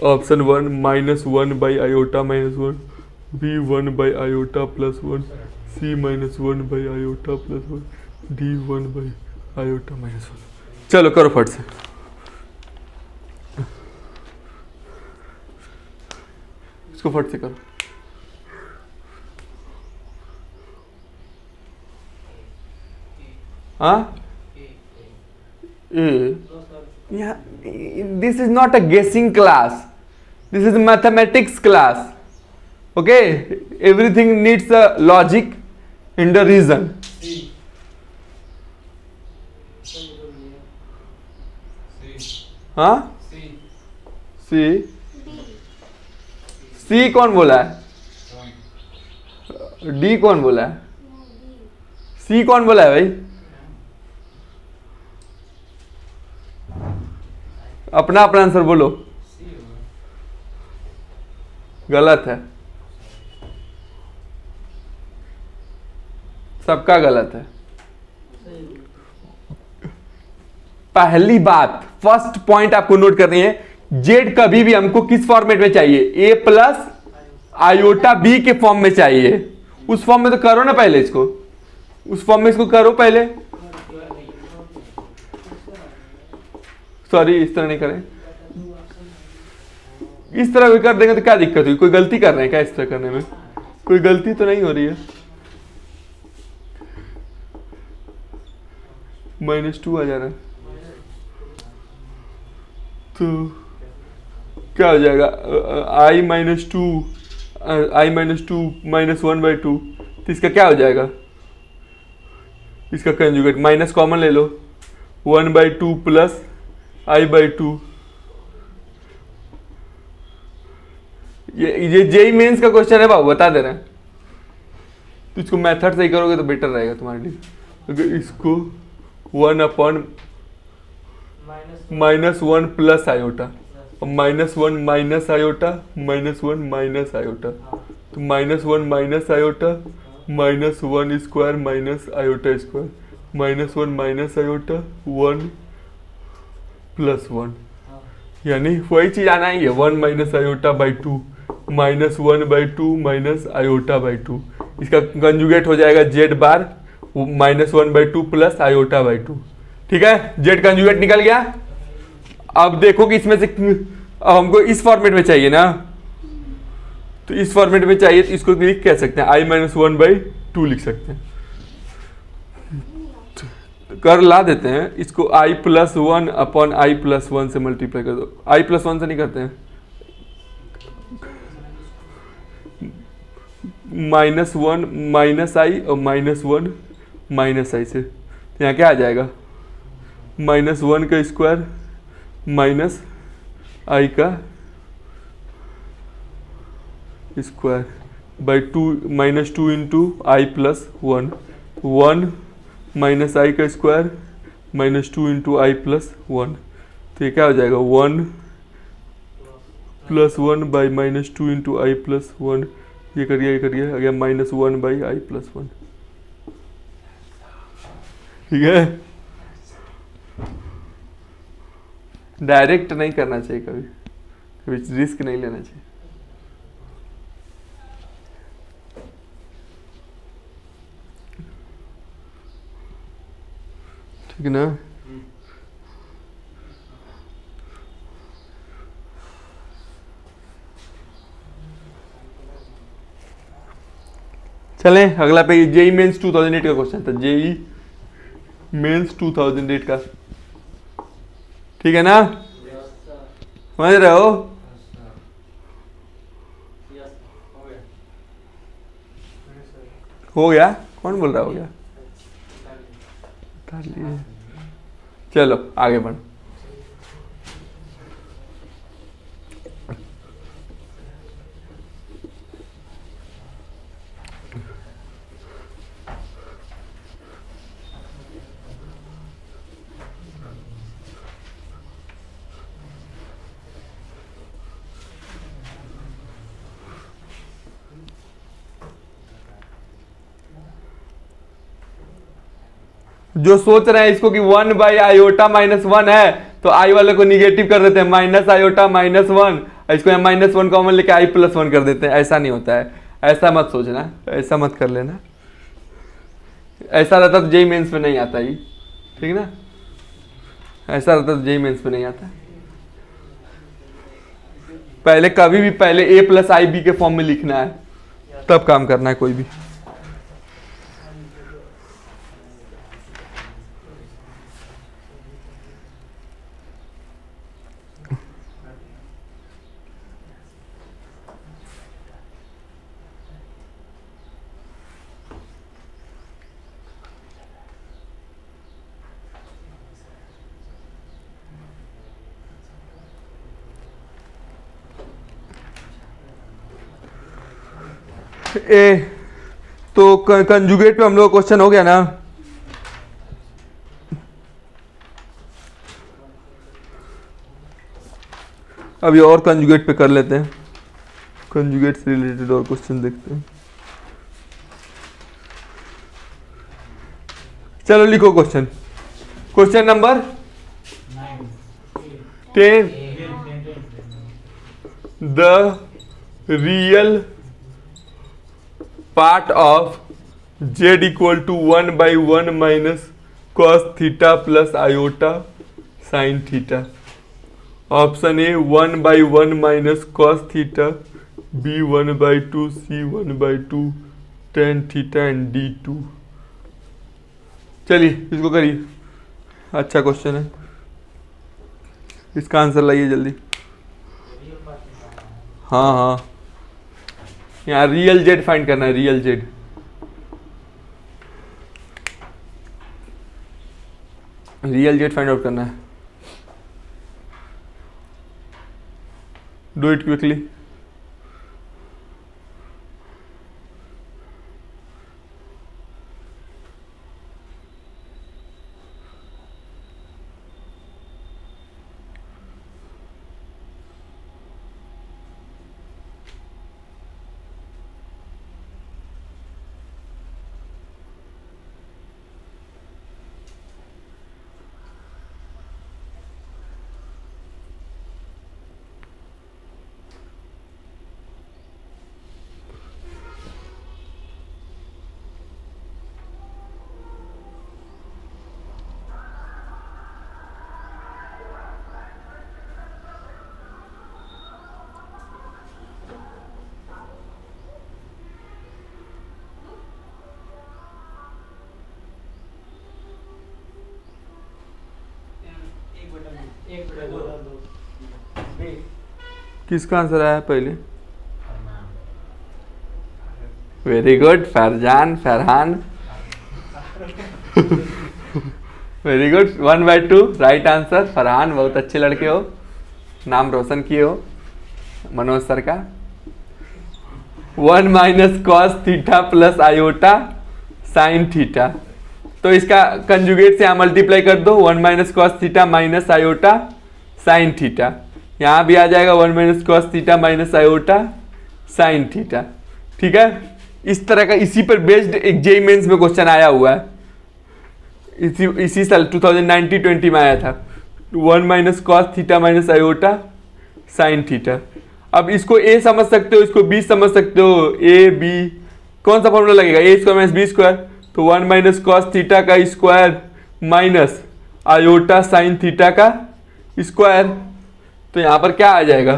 Option 1 -1/i-1, B 1/i+1, C -1/i+1, D 1/i-1। चलो करो फट से, इसको फट से करो। हाँ this is not a guessing class, this is mathematics class, okay, everything needs a logic in the reason. हाँ सी, सी कौन बोला है, डी कौन बोला है, सी कौन बोला है भाई, अपना अपना आंसर बोलो। गलत है, सबका गलत है। पहली बात, फर्स्ट पॉइंट आपको नोट करनी है, जेड कभी भी हमको किस फॉर्मेट में चाहिए, a+i के फॉर्म में चाहिए। उस फॉर्म में तो करो ना पहले इसको, उस फॉर्म में इसको करो पहले। सॉरी, इस तरह नहीं करें, इस तरह भी कर देंगे तो क्या दिक्कत हुई, कोई गलती कर रहे हैं क्या इस तरह करने में, कोई गलती तो नहीं हो रही है। -2 आ जा रहा है, तो क्या हो जाएगा, i -2 -1/2, तो इसका क्या हो जाएगा, इसका कंजुगेट, माइनस कॉमन ले लो, 1/2 प्लस i/2। ये जेई मेंस का क्वेश्चन है बाबू, बता दे रहे हैं, तो इसको मेथड सही करोगे तो बेटर रहेगा तुम्हारे लिए। अगर इसको 1/-1 प्लस आयोटा, और -1 माइनस आयोटा, -1 माइनस आयोटा, तो -1 minus iota, -1 square minus iota square, -1 minus iota, 1 + 1, यानी वही चीज आना ही है, 1 - i/2 -1/2 - i/2। इसका कंजुगेट हो जाएगा z बार -1/2 प्लस i/2। ठीक है, z कंजुगेट निकल गया। अब देखो कि इसमें से अब हमको इस फॉर्मेट में चाहिए ना, तो इस फॉर्मेट में चाहिए तो इसको लिख कह सकते हैं i-1/2 लिख सकते हैं, कर ला देते हैं इसको, i+1/i+1 से मल्टीप्लाई कर दो, i+1 से नहीं करते हैं, -1 - i और -1 - i से, तो यहाँ क्या आ जाएगा, -1 का स्क्वायर माइनस i का square by 2 -2 into i+1, 1 - i का स्क्वायर -2 इंटू i+1, तो ये क्या हो जाएगा, 1 + 1 बाई -2 इंटू i+1, ये करिए आ गया -1/i+1। ठीक है, डायरेक्ट नहीं करना चाहिए, कभी रिस्क नहीं लेना चाहिए। ठीक है ना, चलें अगला पे, जेई मेंस 2008 का क्वेश्चन था, जेई मेंस 2008 का। ठीक है ना, समझ रहे हो, हो गया, कौन बोल रहा हो गया, चलो आगे बढ़ो। जो सोच रहे हैं इसको कि 1 बाई आयोटा माइनस 1 है तो आई वाले को निगेटिव कर देते हैं, माइनस आयोटा माइनस 1, इसको यहाँ माइनस 1 कॉमन लेके आई प्लस 1 कर देते हैं। ऐसा नहीं होता है, ऐसा मत सोचना, ऐसा मत कर लेना। ऐसा रहता तो जेई मेंस में नहीं आता ये, ठीक ना, ऐसा रहता तो जेई मेंस में नहीं आता। पहले कभी भी पहले ए प्लस आई बी के फॉर्म में लिखना है, तब काम करना है कोई भी। ए तो कंजुगेट पे हम लोग क्वेश्चन हो गया ना। अभी और कंजुगेट पे कर लेते हैं, कंजुगेट से रिलेटेड और क्वेश्चन देखते हैं। चलो लिखो क्वेश्चन, question number 10, the real part of z equal to 1 by 1 minus cos theta plus iota sine theta. Option A 1 by 1 minus cos theta, B 1 by 2, C 1 by 2 tan theta and D 2। चलिए इसको करिए, अच्छा question है, इसका answer लाइए जल्दी। हाँ हाँ, यहाँ रियल जेड फाइंड करना है, real Z. Real Z find out करना है, डू इट क्विकली। किसका आंसर आया पहले? Very good Farzan, Farhan, very good, 1/2 right answer. Farhan बहुत अच्छे लड़के हो, नाम रोशन किए हो मनोज सर का। 1 minus cos theta plus iota sine theta, तो इसका कंजुगेट से यहाँ मल्टीप्लाई कर दो, 1 minus cos theta minus iota sine theta. यहाँ भी आ जाएगा 1 minus cos theta minus iota sine theta. ठीक है, इस तरह का इसी पर बेस्ड एक जेईई मेंस में क्वेश्चन आया हुआ है, इसी साल 2019-20 में आया था। 1 minus cos theta minus iota sine theta. अब इसको ए समझ सकते हो, इसको बी समझ सकते हो, ए बी कौन सा फॉर्मूला लगेगा, ए स्क्वायर माइनस बी स्क्वायर, तो 1 माइनस कॉस थीटा का square minus iota sine theta का स्क्वायर। तो यहाँ पर क्या आ जाएगा,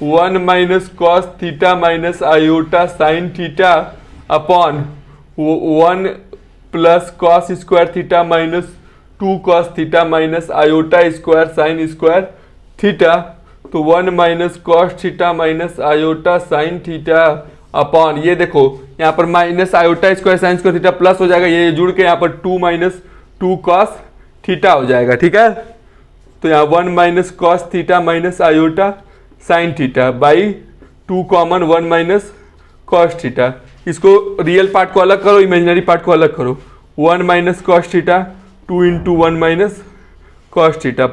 1 minus cos theta minus iota sine theta upon 1 plus cos square theta minus 2 cos theta minus iota square sine square theta. तो 1 minus cos theta minus iota sine theta upon, ये देखो यहाँ पर minus iota square sine square theta plus हो जाएगा, ये जुड़ के यहाँ पर 2 माइनस 2 कॉस थीटा हो जाएगा। ठीक है, तो यहाँ 1 minus cos theta minus iota sine theta by 2 common 1 minus cos theta. इसको रियल पार्ट को अलग करो, इमेजिनरी पार्ट को अलग करो। 1 minus cos theta 2 into 1 minus cos theta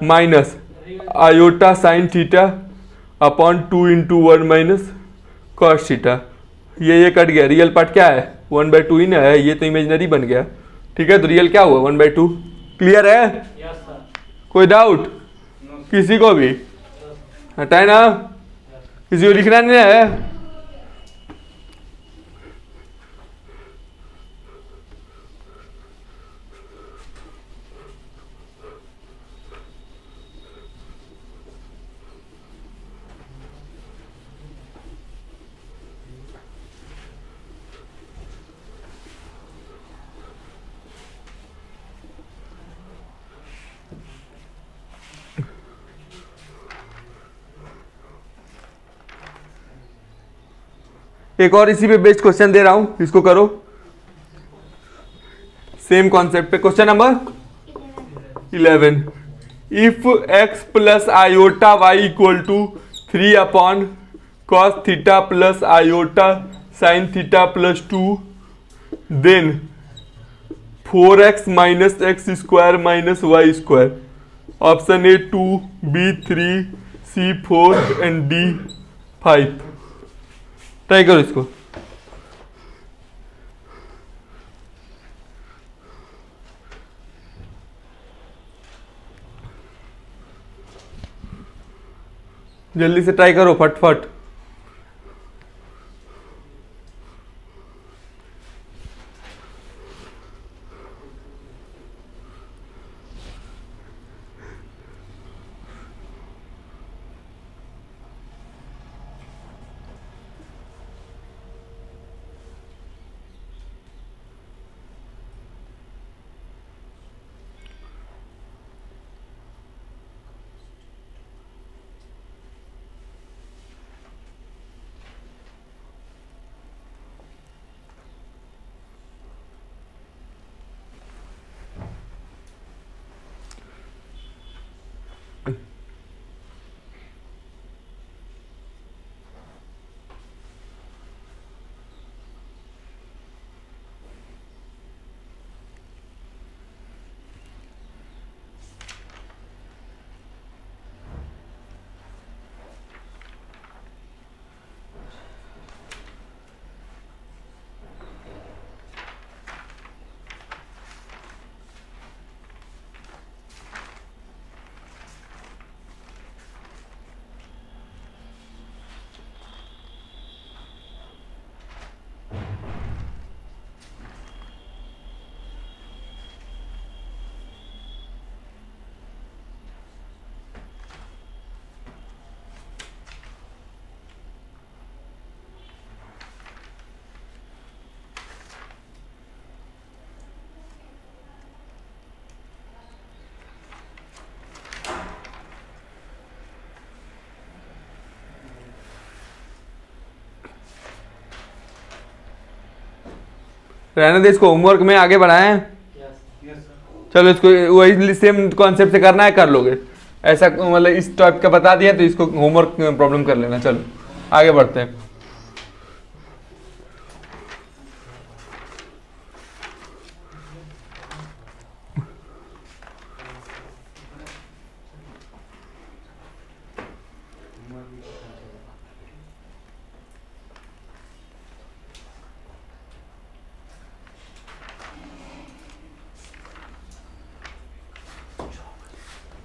minus iota sine theta upon 2 into 1 minus cos theta. ये cut गया, real part क्या है 1/2 ही ना है, ये तो इमेजिनरी बन गया। ठीक है, तो रियल क्या हुआ 1/2। क्लियर है? Yes sir. कोई डाउट किसी को भी? हटाए ना, किसी को लिखना नहीं है। एक और इसी पे बेस्ड क्वेश्चन दे रहा हूं, इसको करो। सेम कॉन्सेप्ट पे question number 11। If x plus iota y equal to 3 upon cos theta plus iota sine theta plus 2 then 4x minus x square minus y square. Option A 2, B 3, C 4 and D 5। Try करो इसको। जल्दी से try करो फटफट। रहने दे इसको, homework में आगे बढ़ाएं। चलो इसको वही सेम कॉन्सेप्ट से करना है, कर लोगे। ऐसा मतलब इस टाइप का बता दिया तो इसको होमवर्क प्रॉब्लम कर लेना। चलो आगे बढ़ते हैं।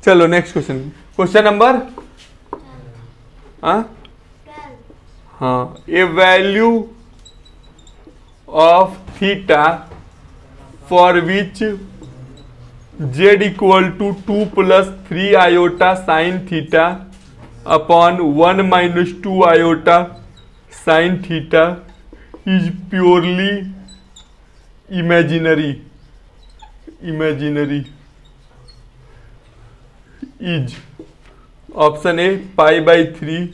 चलो नेक्स्ट क्वेश्चन, क्वेश्चन नंबर हाँ, a value of theta for which Z equal to 2 + 3 iota sine theta upon 1 - 2 iota sine theta is purely imaginary is. Option A π/3,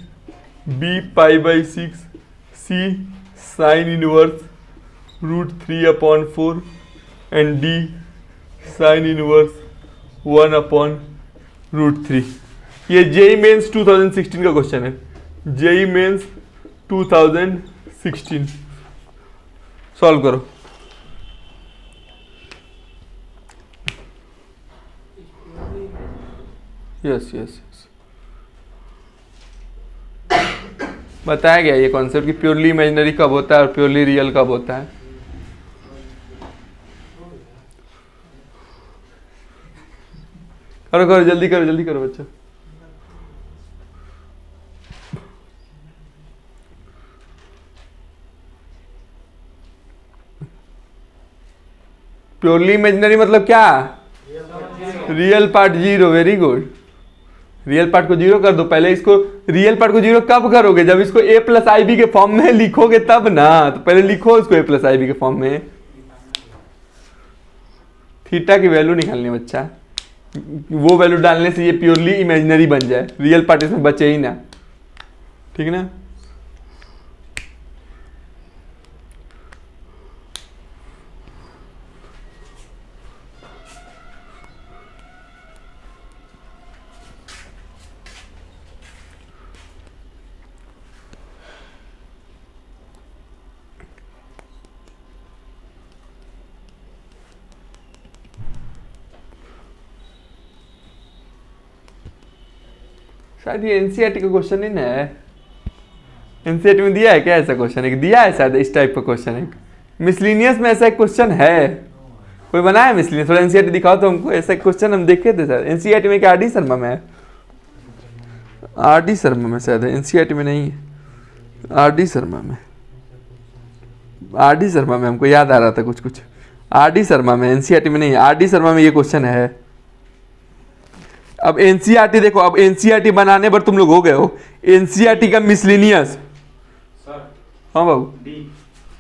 B π/6, C sine inverse √3/4 and D sine inverse 1/√3। ये JEE Mains 2016 का question है। JEE Mains 2016 solve करो। Yes yes yes, बताया गया ये concept कि purely imaginary कब होता है और प्योरली रियल कब होता है। करो करो जल्दी करो बच्चों। प्योरली इमेजिनरी मतलब क्या? Real part zero. Very good. Real part को जीरो कर दो। पहले इसको रियल पार्ट को जीरो कब करोगे? जब इसको a प्लस आई बी के फॉर्म में लिखोगे तब ना। तो पहले लिखो इसको a प्लस आई बी के फॉर्म में। थीटा की वैल्यू निकालनी है बच्चा। वो वैल्यू डालने से ये प्योरली इमेजिनरी बन जाए, रियल पार्ट इसमें बचे ही ना। ठीक ना? शायद ये एनसीईआरटी का क्वेश्चन ही ना है। एनसीईआरटी में दिया है क्या ऐसा क्वेश्चन? एक दिया है शायद इस टाइप का क्वेश्चन। एक मिसलिनियस में ऐसा एक क्वेश्चन है। कोई बनाया है मिसलिनियस? थोड़ा एनसीईआरटी दिखाओ तो हमको। ऐसा क्वेश्चन हम देखे थे सर एनसीईआरटी में। क्या आर डी शर्मा में है? आर डी शर्मा में शायद है, एनसीईआरटी में नहीं है। आर डी शर्मा में, आर डी शर्मा में हमको याद आ रहा था कुछ। आर डी शर्मा में, एनसीईआरटी में नहीं है। आर डी शर्मा में ये क्वेश्चन है। अब एनसीईआरटी देखो, अब एनसीईआरटी बनाने पर तुम लोग हो गए हो। एनसीईआरटी का मिसलिनियस, हाँ बाबू,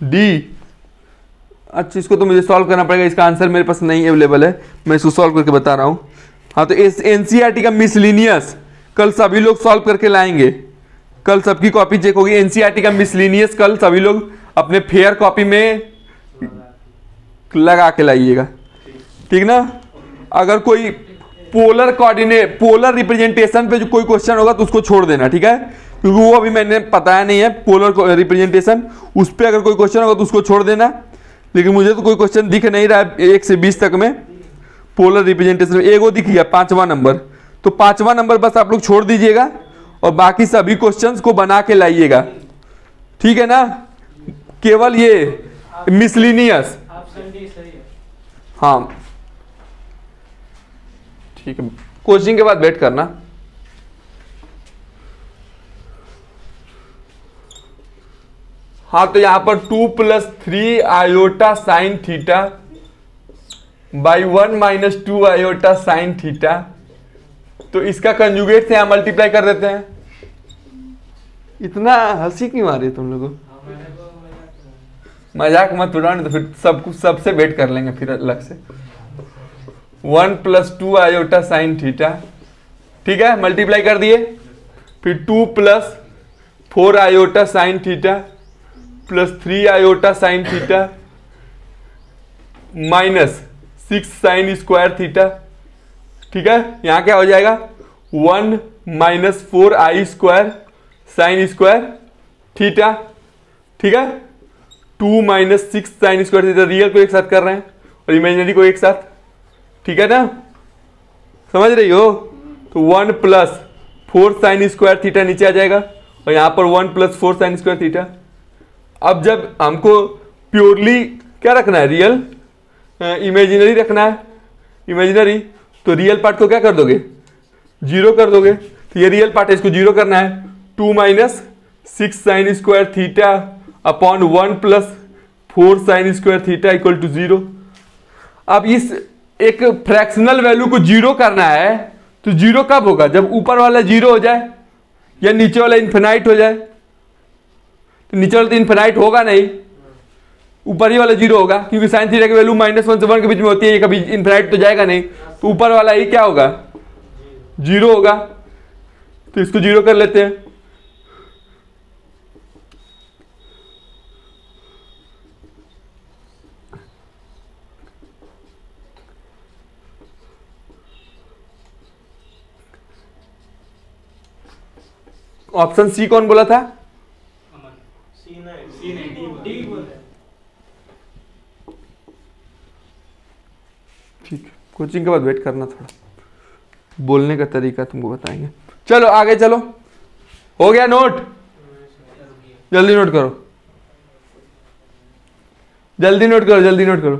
डी। अच्छा, इसको तो मुझे सॉल्व करना पड़ेगा। इसका आंसर मेरे पास नहीं अवेलेबल है, मैं इसको सॉल्व करके बता रहा हूं। हाँ, तो एनसीईआरटी का मिसलिनियस कल सभी लोग सॉल्व करके लाएंगे। कल सबकी कॉपी चेक होगी। एनसीईआरटी का मिसलिनियस कल सभी लोग अपने फेयर कॉपी में लगा के लाइएगा, ठीक ना? अगर कोई पोलर कोऑर्डिनेट, पोलर रिप्रेजेंटेशन पे जो कोई क्वेश्चन होगा तो उसको छोड़ देना, ठीक है? क्योंकि वो अभी मैंने बताया नहीं है। पोलर रिप्रेजेंटेशन, उस पर अगर कोई क्वेश्चन होगा तो उसको छोड़ देना। लेकिन मुझे तो कोई क्वेश्चन दिख नहीं रहा है 1 से 20 तक में पोलर रिप्रेजेंटेशन में। एगो दिख गया 5वां नंबर, तो 5वां नंबर बस आप लोग छोड़ दीजिएगा और बाकी सभी क्वेश्चंस को बना के लाइएगा, ठीक है ना? केवल ये मिसलिनियस, हाँ ठीक है। कोचिंग के बाद वेट करना। हाँ, तो यहां पर 2 + 3 iota sine theta by 1 - 2 iota sine theta. तो इसका कंजुगेट से यहां मल्टीप्लाई कर देते हैं। इतना हंसी क्यों आ रही है तुम लोगों को? मजाक मत उड़ाओ, तो फिर सब कुछ सबसे वेट कर लेंगे फिर अलग से। 1 + 2 आयोटा साइन थीटा, ठीक है, मल्टीप्लाई कर दिए। फिर 2 + 4 iota sine theta plus 3 iota sine theta minus 6 sine square theta, ठीक है। यहां क्या हो जाएगा? 1 - 4 आई स्क्वायर साइन स्क्वायर थीटा, ठीक है। 2 - 6 साइन स्क्वायर थीटा। रियल को एक साथ कर रहे हैं और इमेजिनरी को एक साथ, ठीक है ना? समझ रही हो? तो 1 + 4 साइन स्क्वायर थीटा नीचे आ जाएगा और यहां पर 1 + 4 साइन स्क्वायर थीटा। अब जब हमको प्योरली क्या रखना है? रियल, इमेजिनरी रखना है। इमेजिनरी तो रियल पार्ट को क्या कर दोगे? 0 कर दोगे। तो ये रियल पार्ट है, इसको 0 करना है। 2 - 6 sine square theta upon 1 + 4 sine square theta equal to 0। अब इस एक फ्रैक्शनल वैल्यू को 0 करना है, तो 0 कब होगा? जब ऊपर वाला 0 हो जाए या नीचे वाला इन्फिनाइट हो जाए। तो नीचे वाला तो इन्फिनाइट होगा नहीं, ऊपर ही वाला 0 होगा, क्योंकि साइन थीटा की वैल्यू -1 से 1 के बीच में होती है। ये कभी इन्फिनाइट तो जाएगा नहीं, तो ऊपर वाला ही क्या होगा? 0 होगा। तो इसको 0 कर लेते हैं। ऑप्शन सी कौन बोला था? ठीक, कोचिंग के बाद वेट करना, थोड़ा बोलने का तरीका तुमको बताएंगे। चलो आगे चलो। हो गया नोट? जल्दी नोट करो, जल्दी नोट करो, जल्दी नोट करो।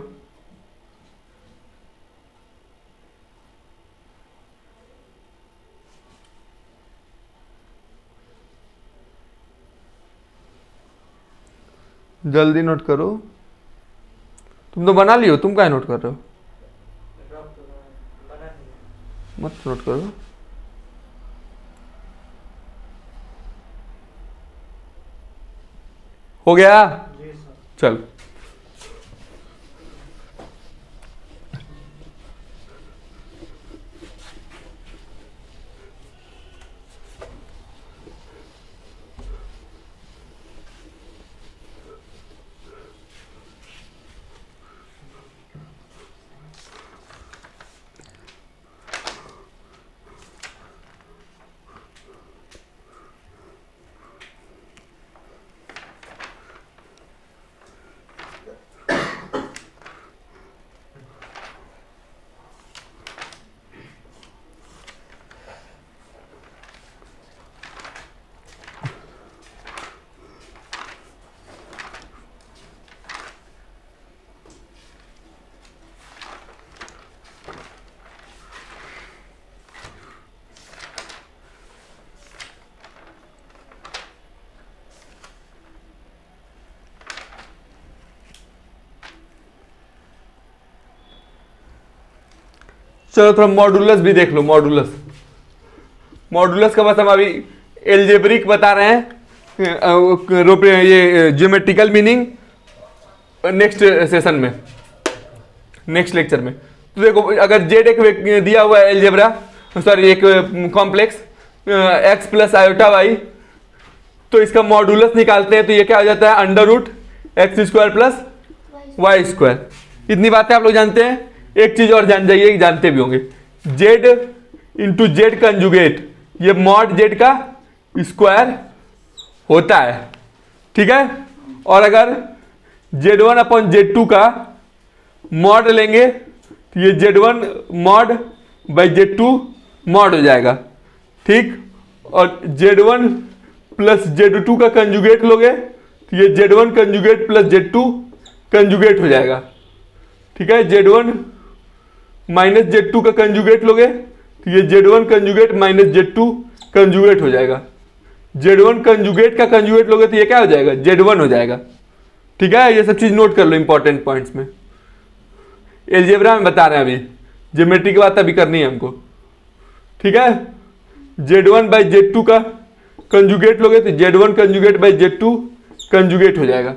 जल्दी नोट करो। तुम तो बना लियो, तुम क्या नोट कर रहे हो? मत नोट करो। हो गया? चल चलो थोड़ा मॉडुलस भी देख लो। मॉडुलस, मॉडुलस का बस हम अभी एल्जेब्रिक बता रहे हैं, ये ज्योमेट्रिकल मीनिंग नेक्स्ट सेशन में, नेक्स्ट लेक्चर में। तो देखो अगर जेड एक दिया हुआ है एल्जेब्रा, सॉरी एक complex x plus iota y, तो इसका मॉडुलस निकालते हैं तो ये क्या हो जाता है, under root x square plus y square. इतनी बातें आप लोग जानते हैं। एक चीज और जान जाइए, जानते भी होंगे, जेड इंटू जेड कंजुगेट, ये मॉड जेड का स्क्वायर होता है, ठीक है। और अगर z1 अपॉन z2 का मॉड लेंगे तो ये z1 mod by z2 mod हो जाएगा, ठीक। और z1 प्लस z2 का कंजुगेट लोगे तो ये z1 conjugate plus z2 conjugate हो जाएगा, ठीक है। z1 माइनस z2 का कंजुगेट लोगे तो ये z1 conjugate minus z2 conjugate हो जाएगा। z1 कंजुगेट का कंजुगेट लोगे तो ये क्या हो जाएगा, z1 हो जाएगा, ठीक है। ये सब चीज नोट कर लो इंपॉर्टेंट पॉइंट्स में। एल्जेब्रा में बता रहे हैं, अभी ज्योमेट्री की बात अभी करनी है हमको, ठीक है। z1 बाई z2 का कंजुगेट लोगे तो z1 conjugate by z2 conjugate हो जाएगा,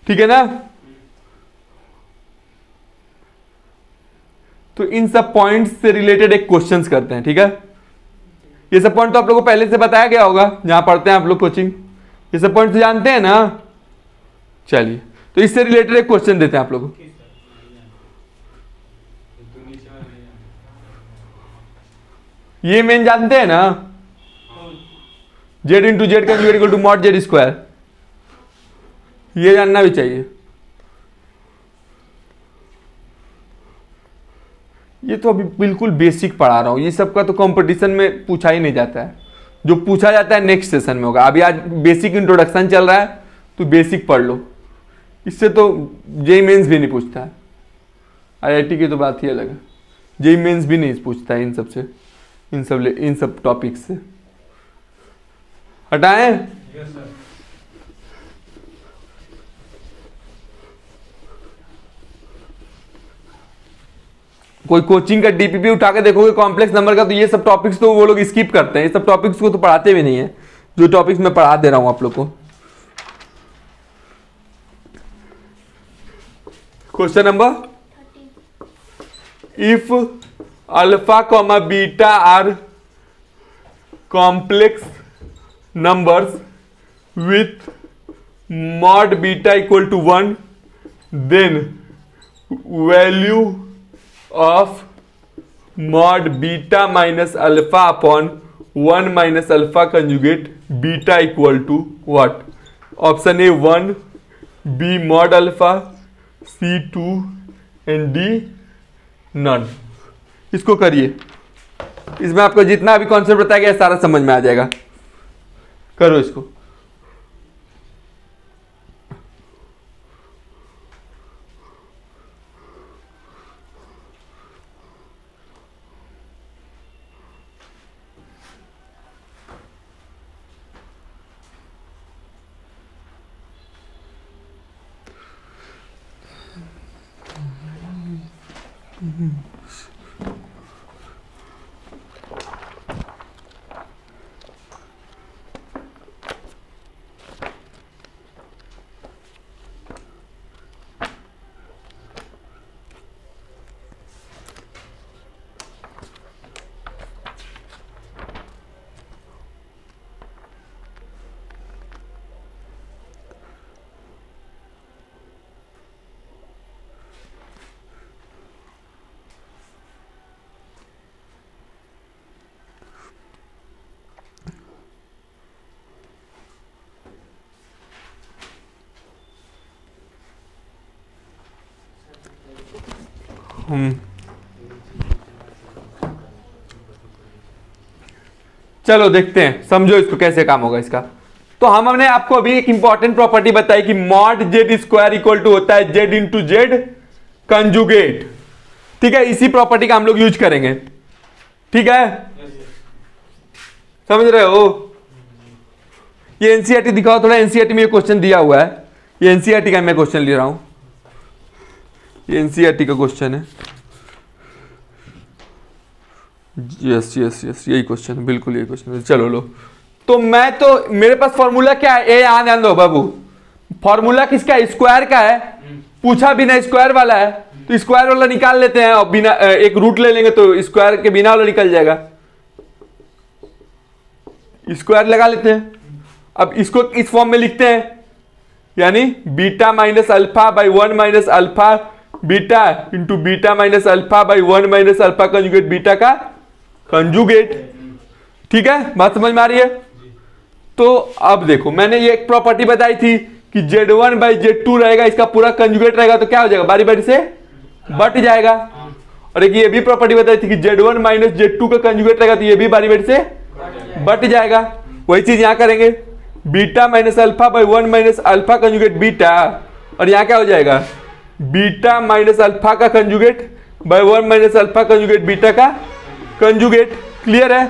ठीक है ना। तो इन सब पॉइंट्स से रिलेटेड एक क्वेश्चंस करते हैं, ठीक है। ये सब पॉइंट तो आप लोगों को पहले से बताया गया होगा जहां पढ़ते हैं आप लोग कोचिंग, ये सब पॉइंट तो जानते हैं ना। चलिए तो इससे रिलेटेड एक क्वेश्चन देते हैं आप लोगों को। ये मेन जानते हैं ना, z into z conjugate equal to mod Z square, ये जानना भी चाहिए। ये तो अभी बिल्कुल बेसिक पढ़ा रहा हूं, ये सब का तो कंपटीशन में पूछा ही नहीं जाता है, जो पूछा जाता है नेक्स्ट सेशन में होगा। अभी आज बेसिक इंट्रोडक्शन चल रहा है तो बेसिक पढ़ लो, इससे तो जेई मेंस भी नहीं पूछता है। आईआईटी की तो बात ही अलग है, जेई मेंस भी नहीं पूछता है इन सब से, इन सब टॉपिक्स से। हटाएं? कोई कोचिंग का डीपीपी उठा के देखोगे कॉम्प्लेक्स नंबर का, तो ये सब टॉपिक्स तो वो लोग स्किप करते हैं, ये सब टॉपिक्स को तो पढ़ाते भी नहीं है, जो टॉपिक्स मैं पढ़ा दे रहा हूं आप लोग को। Question number, if alpha comma beta are complex numbers with mod beta equal to 1, then value of mod beta minus alpha upon 1 minus alpha conjugate beta equal to what. Option A 1, B mod alpha, C 2 and D none. इसको करिए, इसमें आपको जितना भी concept बताया गया सारा समझ में आ जाएगा। करो इसको। चलो देखते हैं, समझो इसको कैसे काम होगा इसका। तो हमने आपको अभी एक इंपॉर्टेंट प्रॉपर्टी बताई कि mod Z square equal to होता है जेड इंटू जेड कंजुगेट। ठीक है, इसी प्रॉपर्टी का हम लोग यूज करेंगे। ठीक है, समझ रहे हो? ये एनसीईआरटी दिखाओ थोड़ा, एनसीईआरटी में ये क्वेश्चन दिया हुआ है। ये एनसीईआरटी का मैं क्वेश्चन ले रहा हूं, ये एनसीईआरटी का क्वेश्चन है। यस यस यस, यही क्वेश्चन है, बिल्कुल यही क्वेश्चन है। चलो लो, तो मेरे पास फॉर्मूला क्या है? ए यहां ध्यान दो बाबू, फॉर्मूला किसका है? स्क्वायर का है। पूछा बिना स्क्वायर वाला है, तो स्क्वायर वाला निकाल लेते हैं और बिना एक रूट ले लेंगे तो स्क्वायर के बिना वाला निकल जाएगा। स्क्वायर लगा लेते हैं। अब इसको इस फॉर्म में लिखते हैं, यानी beta minus alpha by 1 minus alpha beta into beta minus alpha by 1 minus alpha conjugate beta का कंजुगेट। ठीक है, बात समझ में आ रही है? तो अब देखो, मैंने ये एक प्रॉपर्टी बताई थी कि Z1 बाई Z2 रहेगा, इसका पूरा कंजुगेट रहेगा तो क्या हो जाएगा? बारी बारी से बट जाएगा। और एक ये भी प्रॉपर्टी बताई थी कि Z1 माइनस Z2 का कंजुगेट रहेगा तो ये भी बारी बारी से बट जाएगा। वही चीज यहां करेंगे, beta minus alpha by 1 minus alpha conjugate beta, और यहां क्या हो जाएगा? बीटा माइनस अल्फा का conjugate by 1 minus alpha conjugate beta का कंजुगेट। क्लियर है?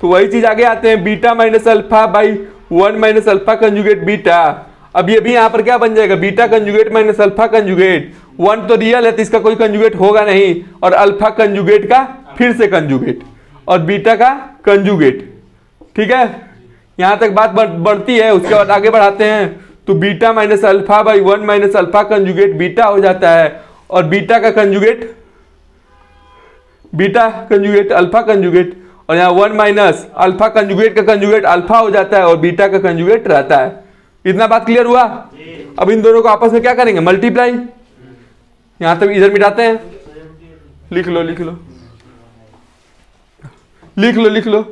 तो वही चीज आगे आते हैं, beta minus alpha by 1 minus alpha conjugate beta. अब ये भी यहां पर क्या बन जाएगा? Beta conjugate minus alpha conjugate. 1 तो रियल है तो इसका कोई कंजुगेट होगा नहीं, और अल्फा कंजुगेट का फिर से कंजुगेट, और बीटा का कंजुगेट। ठीक है, यहां तक बात बढ़ती है। उसके बाद आगे बढ़ाते हैं तो beta minus alpha by 1 minus alpha conjugate beta हो जाता है, और बीटा का conjugate beta conjugate alpha conjugate, और यहाँ 1 माइनस अल्फा कंजुगेट का कंजुगेट अल्फा हो जाता है और बीटा का कंजुगेट रहता है। इतना बात क्लियर हुआ? अब इन दोनों को आपस में क्या करेंगे? मल्टीप्लाई। यहां तक इधर मिटाते हैं, लिख लो लिख लो लिख लो लिख लो।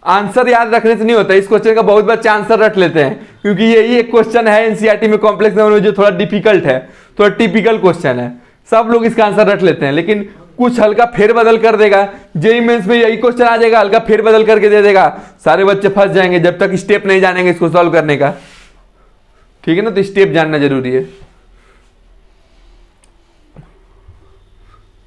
आंसर याद रखने से नहीं होता, इस क्वेश्चन का बहुत बच्चे आंसर रख लेते हैं, क्योंकि यही एक क्वेश्चन है एनसीईआरटी में कॉम्प्लेक्स नंबर में जो थोड़ा डिफिकल्ट है, थोड़ा टिपिकल क्वेश्चन है। सब लोग इसका आंसर रख लेते हैं, लेकिन कुछ हल्का फेरबदल कर देगा। जेईई मेंस में यही क्वेश्चन आ जाएगा, हल्का फेरबदल करके दे देगा, सारे बच्चे फंस जाएंगे जब तक स्टेप नहीं जानेंगे इसको सॉल्व करने का। ठीक है ना? तो स्टेप जानना जरूरी है।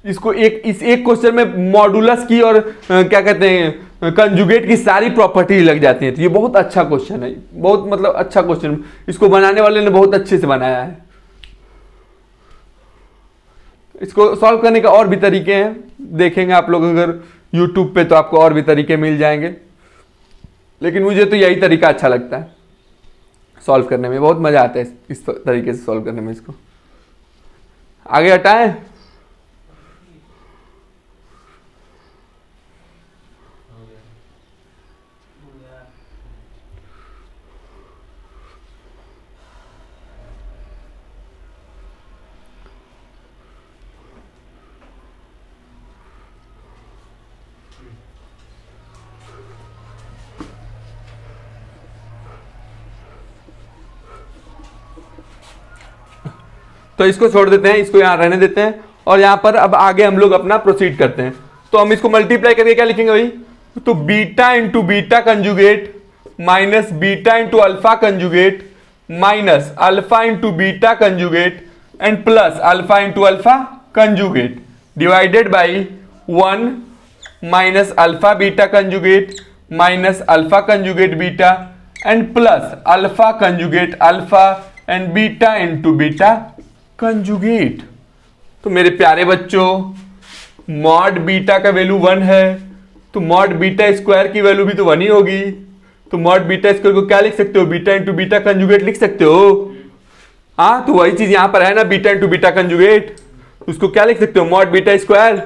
इसको इस एक क्वेश्चन में मॉडुलस की और क्या कहते हैं कंजुगेट की सारी प्रॉपर्टी लग जाती है। तो ये बहुत अच्छा क्वेश्चन है, बहुत मतलब अच्छा क्वेश्चन। इसको बनाने वाले ने बहुत अच्छे से बनाया है। इसको सॉल्व करने का और भी तरीके हैं, देखेंगे आप लोग अगर YouTube पे तो आपको और भी तरीके मिल जाएंगे, लेकिन मुझे तो यही तरीका अच्छा लगता है सॉल्व करने में। बहुत मजा आता है इस तरीके से सॉल्व करने में। इसको आगे हटाएं। तो इसको छोड़ देते हैं, इसको यहां रहने देते हैं, और यहां पर अब आगे हम लोग अपना प्रोसीड करते हैं। तो हम इसको मल्टीप्लाई करके क्या लिखेंगे भाई? तो beta into beta conjugate minus beta into alpha conjugate minus alpha into beta conjugate and plus alpha into alpha conjugate divided by 1 minus alpha beta conjugate minus alpha conjugate beta and plus alpha conjugate alpha and beta into beta conjugate. तो मेरे प्यारे बच्चों, mod beta का value 1 है तो mod beta square की value भी तो 1 ही होगी। तो मॉड बीटा स्क्वायर को क्या लिख सकते हो, बीटा इंटू बीटा कंजुगेट लिख सकते हो। हाँ तो वही चीज यहां पर है ना, बीटा इंटू बीटा कंजुगेट, उसको क्या लिख सकते हो, मॉड बीटा स्क्वायर।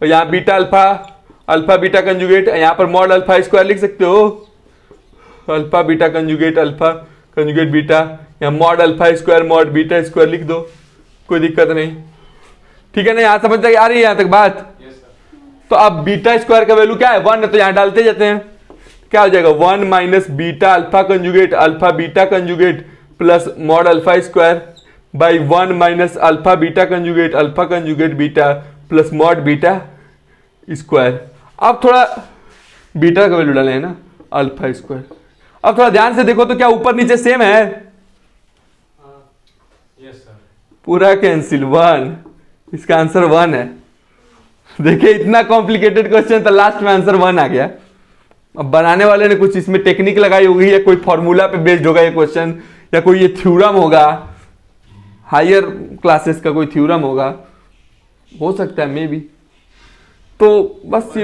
और यहाँ beta alpha, alpha beta conjugate, यहाँ पर मॉड अल्फा स्क्वायर लिख सकते हो, alpha beta conjugate alpha conjugate beta, या mod alpha square mod beta square लिख दो, कोई दिक्कत नहीं। ठीक है ना, यहां समझ आ रही है यहां तक बात। तो अब बीटा स्क्वायर का वैल्यू क्या है, 1 है, तो यहां डालते जाते हैं, क्या हो जाएगा 1 minus beta alpha conjugate alpha beta conjugate plus mod alpha square by 1 minus alpha beta conjugate beta plus mod beta square. अब थोड़ा बीटा का वैल्यू डाले हैं ना, अल्फा स्क्वायर। अब थोड़ा ध्यान से देखो तो क्या ऊपर नीचे सेम है, पूरा कैंसिल 1, इसका आंसर 1 है। देखिए इतना कॉम्प्लिकेटेड क्वेश्चन था, लास्ट में आंसर 1 आ गया। अब बनाने वाले ने कुछ इसमें टेक्निक लगाई होगी, या कोई फॉर्मूला पे बेस्ड होगा ये क्वेश्चन, या कोई ये थ्योरम होगा, हायर क्लासेस का कोई थ्योरम होगा, हो सकता है मे बी। तो बस ये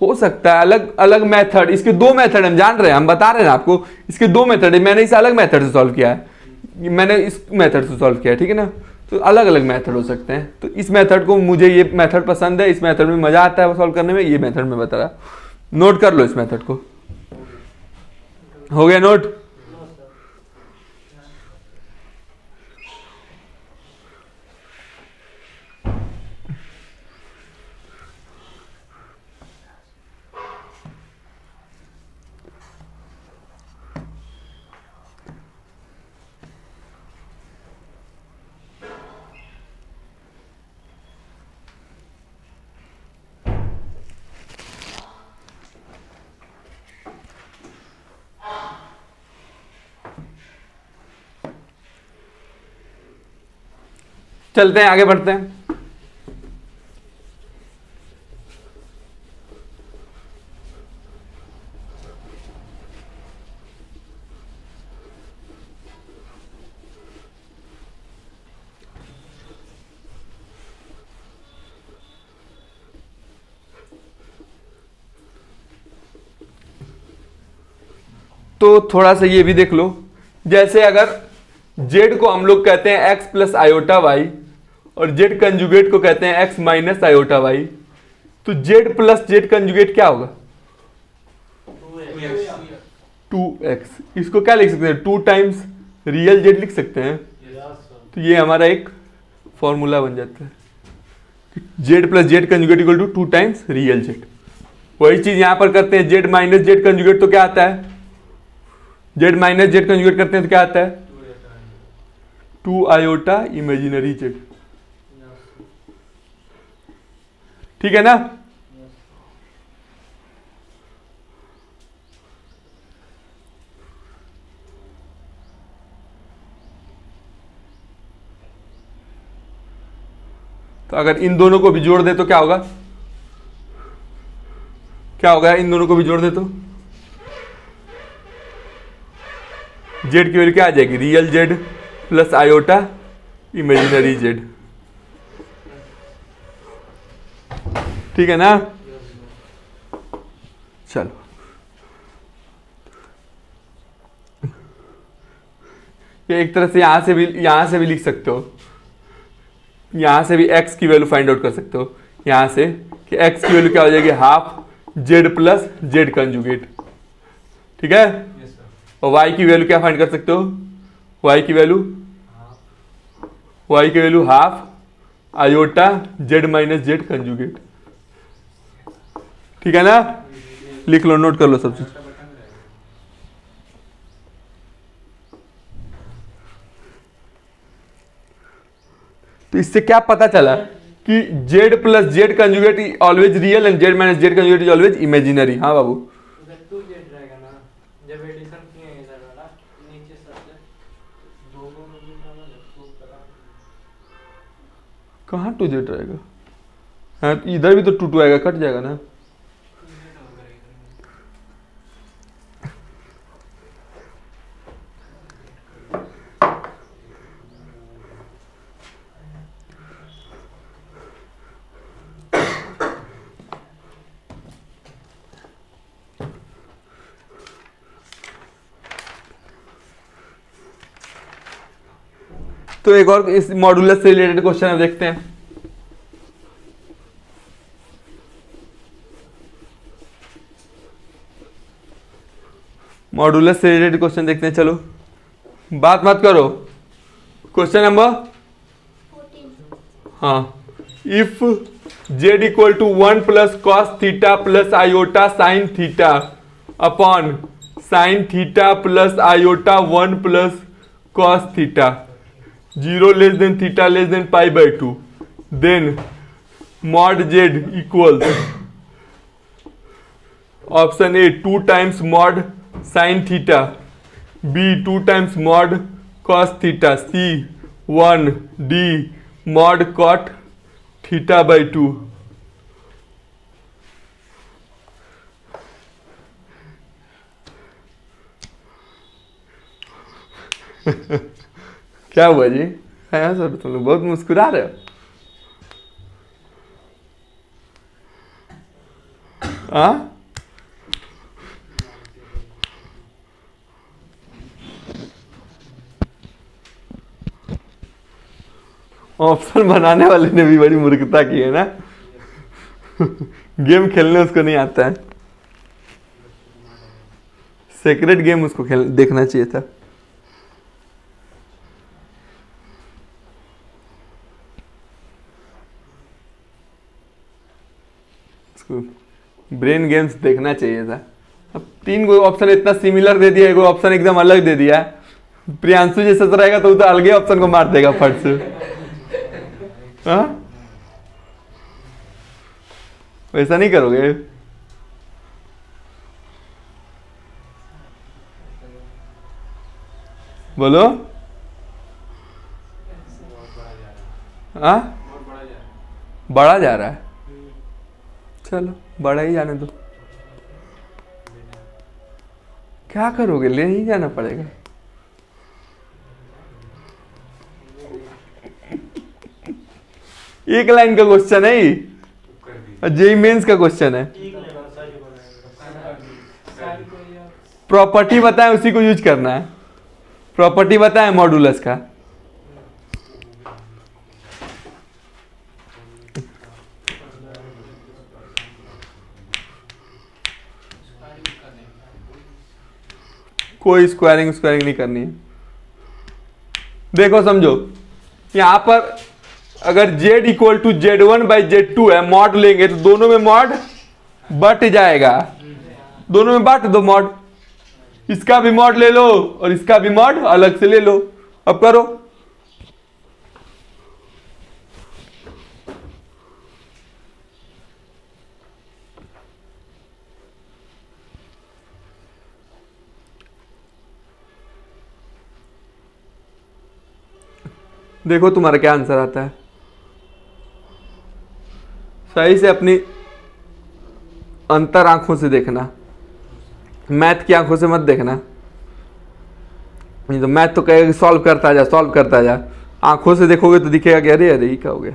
हो सकता है अलग अलग मेथड, इसके 2 मेथड हम जान रहे हैं, हम बता रहे हैं आपको, इसके 2 मेथड है। मैंने इसे अलग मेथड से सॉल्व किया है, मैंने इस मेथड से सॉल्व किया है, ठीक है ना। तो अलग अलग मेथड हो सकते हैं। तो इस मेथड को, मुझे ये मेथड पसंद है, इस मेथड में मजा आता है सॉल्व करने में, ये मेथड में बता रहा। नोट कर लो इस मेथड को, हो गया नोट। चलते हैं आगे बढ़ते हैं। तो थोड़ा सा ये भी देख लो, जैसे अगर z को हम लोग कहते हैं x प्लस आयोटा वाई और z कंजुगेट को कहते हैं x माइनस आयोटा वाई, तो z प्लस z कंजुगेट क्या होगा 2x। इसको क्या लिख सकते हैं 2 टाइम्स रियल z लिख सकते हैं। तो ये हमारा एक फॉर्मूला बन जाता है, z plus z conjugate equal to 2 times real z। वही चीज यहां पर करते हैं, z माइनस z कंजुगेट तो क्या आता है, z माइनस z कंजुगेट करते हैं तो क्या आता है 2 आयोटा इमेजिनरी z। ठीक है ना। तो अगर इन दोनों को भी जोड़ दे तो क्या होगा, क्या होगा, इन दोनों को भी जोड़ दे तो z की वैल्यू क्या आ जाएगी, real z plus iota imaginary z। ठीक है ना। चलो ये एक तरह से यहां से भी लिख सकते हो, यहां से भी x की वैल्यू फाइंड आउट कर सकते हो, यहां से कि x की वैल्यू क्या हो जाएगी half z plus z conjugate. ठीक है। और y की वैल्यू क्या फाइंड कर सकते हो, y की value half iota z minus z conjugate. ठीक है ना, लिख लो, नोट कर लो सब चीज। तो इससे क्या पता चला कि z plus z conjugate always real and z minus z conjugate is always imaginary. हाँ बाबू, कहाँ 2z रहेगा, हाँ इधर भी तो 2 आएगा, कट जाएगा ना। तो एक और इस मॉडुलस से रिलेटेड क्वेश्चन हम देखते हैं। मॉडुलस से रिलेटेड क्वेश्चन देखते हैं। चलो बात मत करो। Question number 14। हाँ, if z equal to 1 plus cos theta plus iota sine theta upon sine theta plus iota 1 plus cos theta 0 less than theta less than pi by 2, then mod z equal option A 2 times mod sine theta, B 2 times mod cos theta, C 1 D mod cot theta by 2। क्या हुआ जी? है sir, तुम लोग बहुत मुस्कुरा रहे हो। हाँ, ऑप्शन बनाने वाले ने भी बड़ी मूर्खता की है ना। गेम खेलने उसको नहीं आता है। सेक्रेट गेम उसको देखना चाहिए था। उसको ब्रेन गेम्स देखना चाहिए था। अब 3 को ऑप्शन इतना सिमिलर दे दिया, एक ऑप्शन एकदम अलग दे दिया। प्रियांशु जैसा रहेगा तो अलग ऑप्शन को मार देगा फट से। हाँ, वैसा नहीं करोगे? बोलो। हाँ, बड़ा जा रहा है। चलो बड़ा ही जाने दो। क्या करोगे? ले ही जाना पड़ेगा। एक लाइन का क्वेश्चन है ये, जेई मेंस का क्वेश्चन है। प्रॉपर्टी बताएं, उसी को यूज करना है। प्रॉपर्टी बताएं मॉडुलस का। कोई स्क्वायरिंग नहीं करनी है। देखो समझो, यहां पर अगर z equal to Z1 by Z2 है, मॉड लेंगे तो दोनों में मॉड बट जाएगा। दोनों में बांट दो मॉड। इसका भी मॉड ले लो और इसका भी मॉड अलग से ले लो। अब करो। देखो तुम्हारा क्या आंसर आता है। सही से अपनी अंतर आंखों से देखना, मैथ की आंखों से मत देखना। नहीं तो मैथ तो कहेगा सॉल्व करता जा, सॉल्व करता जा। आंखों से देखोगे तो दिखेगा कि अरे अरे क्या हो गया।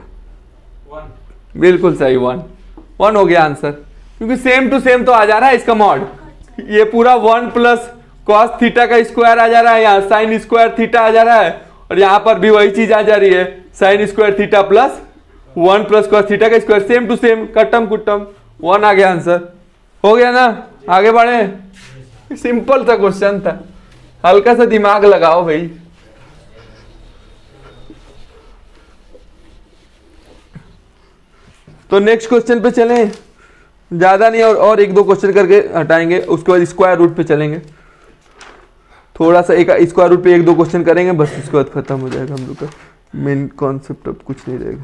1 बिल्कुल सही, 1 हो गया आंसर, क्योंकि सेम टू सेम तो आ जा रहा है इसका मॉड। ये पूरा 1 प्लस कॉस थीटा का स्क्वायर आ जा रहा है, यहाँ साइन स्क्वायर थीटा आ जा रहा है, और यहाँ पर भी वही चीज आ जा रही है, sign square theta plus 1 plus cos theta का स्क्वायर, सेम टू सेम, कट्टम कुट्टम। 1 आ गया आंसर। हो गया ना? आगे बढ़े। सिंपल सा क्वेश्चन था, हल्का सा दिमाग लगाओ भाई। तो नेक्स्ट क्वेश्चन पे चलें। ज्यादा नहीं, और 1-2 क्वेश्चन करके हटाएंगे, उसके बाद स्क्वायर रूट पे चलेंगे। थोड़ा सा एक स्क्वायर रूट पे 1-2 क्वेश्चन करेंगे, बस उसके बाद खत्म हो जाएगा हम लोग का मेन कॉन्सेप्ट। अब कुछ नहीं रहेगा।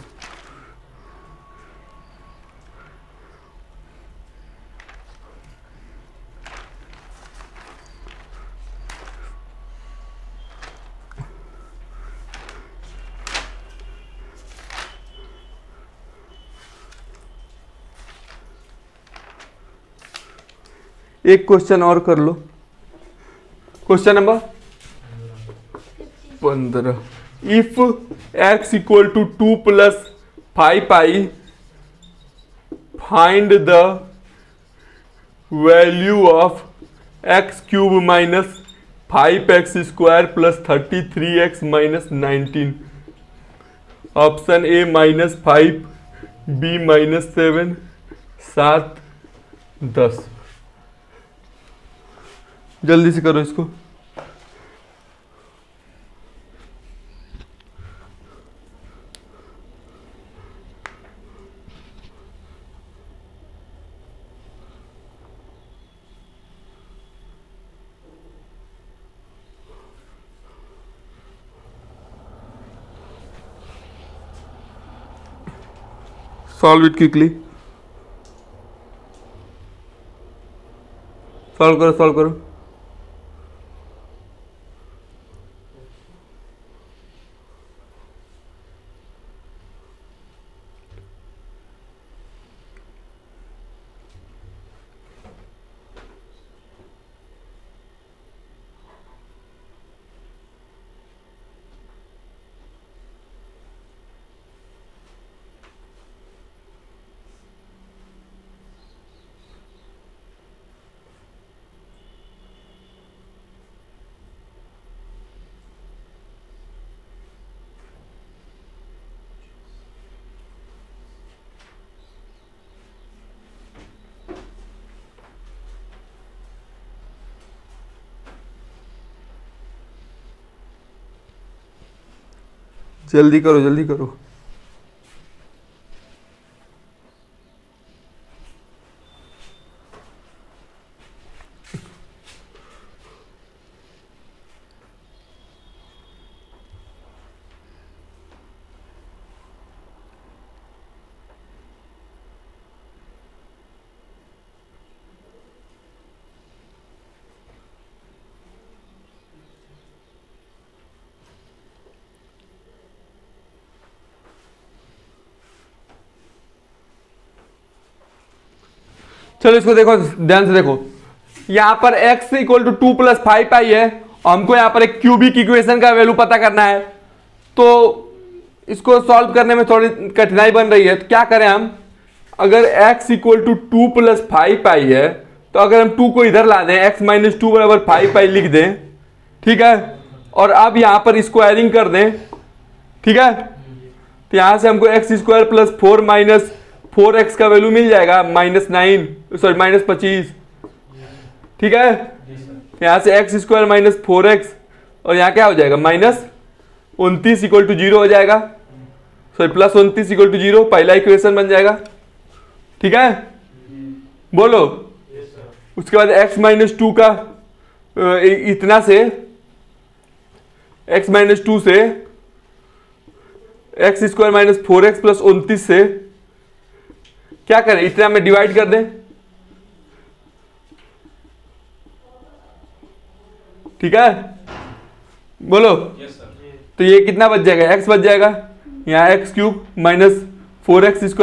एक क्वेश्चन और कर लो। Question number 15। If x equal to 2 plus 5 pi, find the value of x cube minus 5x square plus 33x minus 19 option A -5, B -7, 7, 10। जल्दी से करो इसको। Solve it quickly. सॉल्व करो, सॉल्व करो। जल्दी करो, जल्दी करो। चलो इसको देखो, ध्यान से देखो। यहां पर x इक्वल टू 2 + 5i है और हमको यहां पर एक क्यूबिक इक्वेशन का वैल्यू पता करना है। तो इसको सॉल्व करने में थोड़ी कठिनाई बन रही है, तो क्या करें हम? अगर x इक्वल टू 2 + 5i है तो अगर हम 2 को इधर ला दें, x - 2 = 5i लिख दें, ठीक है, और अब यहां पर स्क्वायरिंग कर दें, ठीक है, तो यहां से हमको x² + 4 - 4x का वैल्यू मिल जाएगा -25, ठीक है। यहां से x² - 4x और यहां क्या हो जाएगा -29 = 0 हो जाएगा, +29 = 0, पहला इक्वेशन बन जाएगा, ठीक है। बोलो। उसके बाद x - 2 का इतना से x - 2 से x² - 4x + 29 से क्या करें? इतना में डिवाइड कर दें, ठीक है। बोलो। तो ये कितना बच जाएगा? x बच जाएगा, यहाँ x³ - 4x² +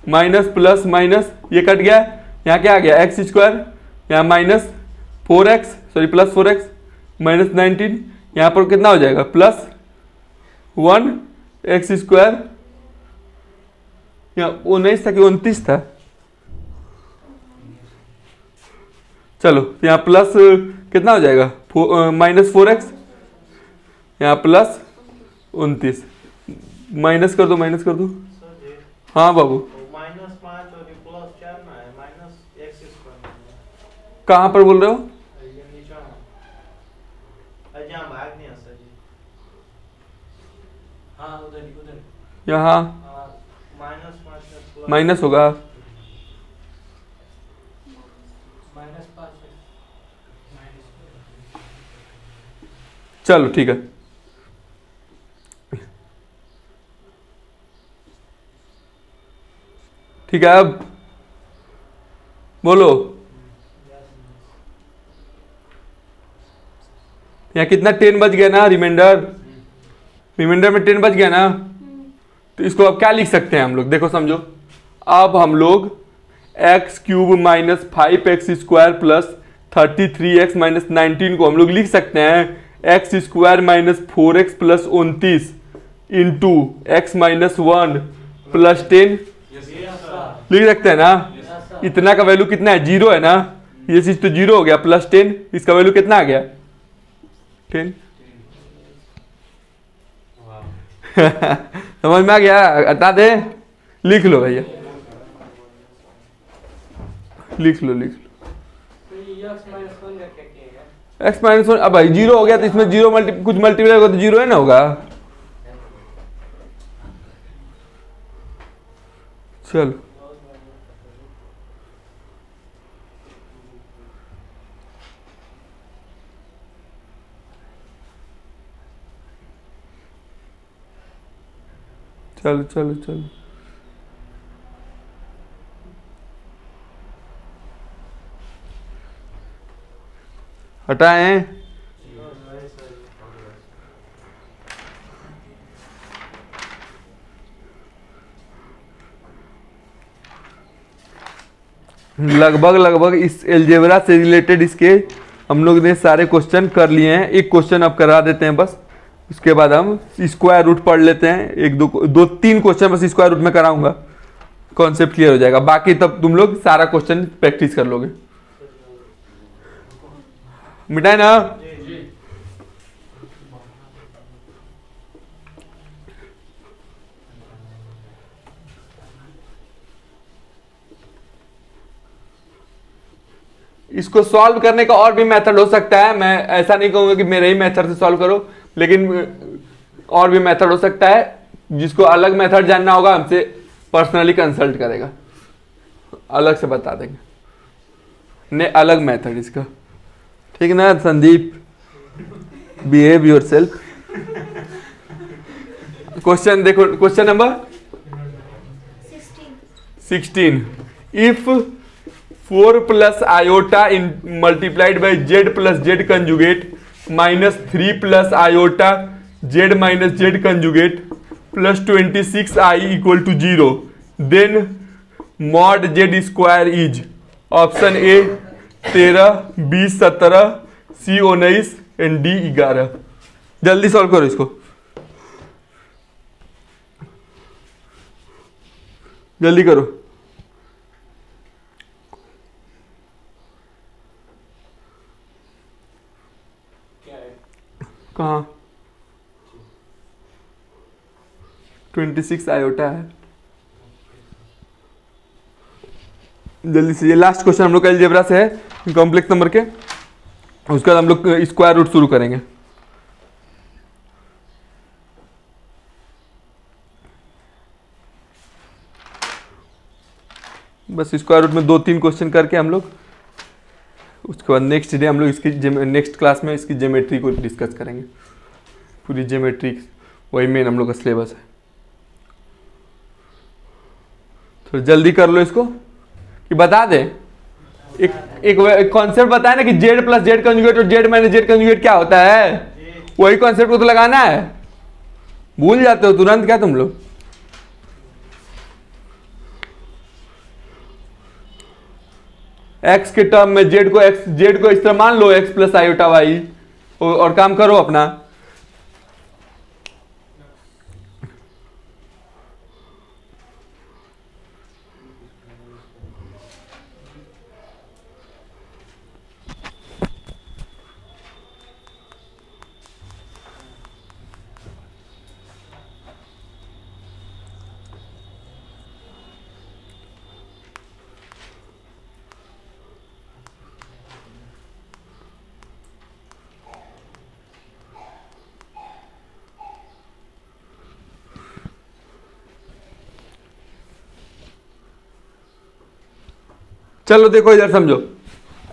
29x plus minus ये कट गया, यहाँ क्या आ गया? x², यहाँ -4x + 4x -19, यहाँ पर कितना हो जाएगा? +1 x², यहाँ 19 था कि 29 था? चलो यहाँ प्लस कितना हो जाएगा? -4x, यहाँ +29, माइनस कर दो, माइनस कर दो। हाँ बाबू, -5 और +4 ना है, -x²। कहाँ पर बोल रहे हो? ये नीचे अजहाँ भाग नहीं है सर जी। हाँ उधर उधर यहाँ -5 माइनस होगा, -5 चलो ठीक है। ठीक है, अब बोलो। यहाँ कितना 10 बच गया ना, रिमाइंडर में 10 बच गया ना। तो इसको अब क्या लिख सकते हैं हम लोग? देखो समझो, अब हम लोग x³ - 5x² + 33x - 19 को हम लोग लिख सकते हैं x² - 4x + 29 इंटू x - 1 + 10 लिख सकते हैं ना। इतना का वैल्यू कितना है? 0 है ना, ये चीज तो 0 हो गया, +10, इसका वैल्यू कितना आ गया? 10। समझ में आ गया? हटा दे, लिख लो भैया, लिख लो लिख लो। एक्स माइनस वन, अब भाई जीरो हो गया तो इसमें जीरो कुछ मल्टीप्लाई होगा तो जीरो है ना होगा। चलो चलो चलो चलो, हटाएं। लगभग इस एलजेब्रा से रिलेटेड इसके हम लोग ने सारे क्वेश्चन कर लिए हैं। एक क्वेश्चन अब करा देते हैं बस, उसके बाद हम स्क्वायर रूट पढ़ लेते हैं। एक दो तीन क्वेश्चन बस स्क्वायर रूट में कराऊंगा, कॉन्सेप्ट क्लियर हो जाएगा। बाकी तब तुम लोग सारा क्वेश्चन प्रैक्टिस कर लोगे। मिटाए ना? इसको सॉल्व करने का और भी मेथड हो सकता है। मैं ऐसा नहीं कहूंगा कि मेरे ही मेथड से सॉल्व करो, लेकिन और भी मेथड हो सकता है। जिसको अलग मेथड जानना होगा हमसे पर्सनली कंसल्ट करेगा, अलग से बता देंगे ने अलग मेथड इसका। ठीक ना संदीप? Behave yourself. क्वेश्चन देखो, question number 16। If 4 plus iota in multiplied by Z plus Z conjugate minus 3 plus iota Z minus Z conjugate plus 26 I equal to 0, then mod Z square is option A 13, B 17, C 19 and D 11। जल्दी solve करो इसको, जल्दी करो। कहाँ 26 iota है। जल्दी से, ये लास्ट क्वेश्चन हम लोग का अलजेब्रा से है, कॉम्प्लेक्स नंबर के। उसके बाद हम लोग स्क्वायर रूट शुरू करेंगे। बस स्क्वायर रूट में 2-3 क्वेश्चन करके हम लोग उसके बाद नेक्स्ट डे हम लोग इसकी नेक्स्ट क्लास में इसकी ज्योमेट्री को डिस्कस करेंगे। पूरी ज्योमेट्री वही मेन हम लोग का सिलेबस है। तो जल्दी कर लो इसको कि बता दे। एक कॉन्सेप्ट बताया ना कि जेड प्लस जेड कंजुगेट और जेड माइनस जेड कंजुगेट क्या होता है, वही कॉन्सेप्ट को तो लगाना है। भूल जाते हो तुरंत क्या तुम लोग? एक्स के टर्म में जेड को इस तरह मान लो एक्स प्लस आयोटा वाई, और काम करो अपना। चलो देखो इधर समझो,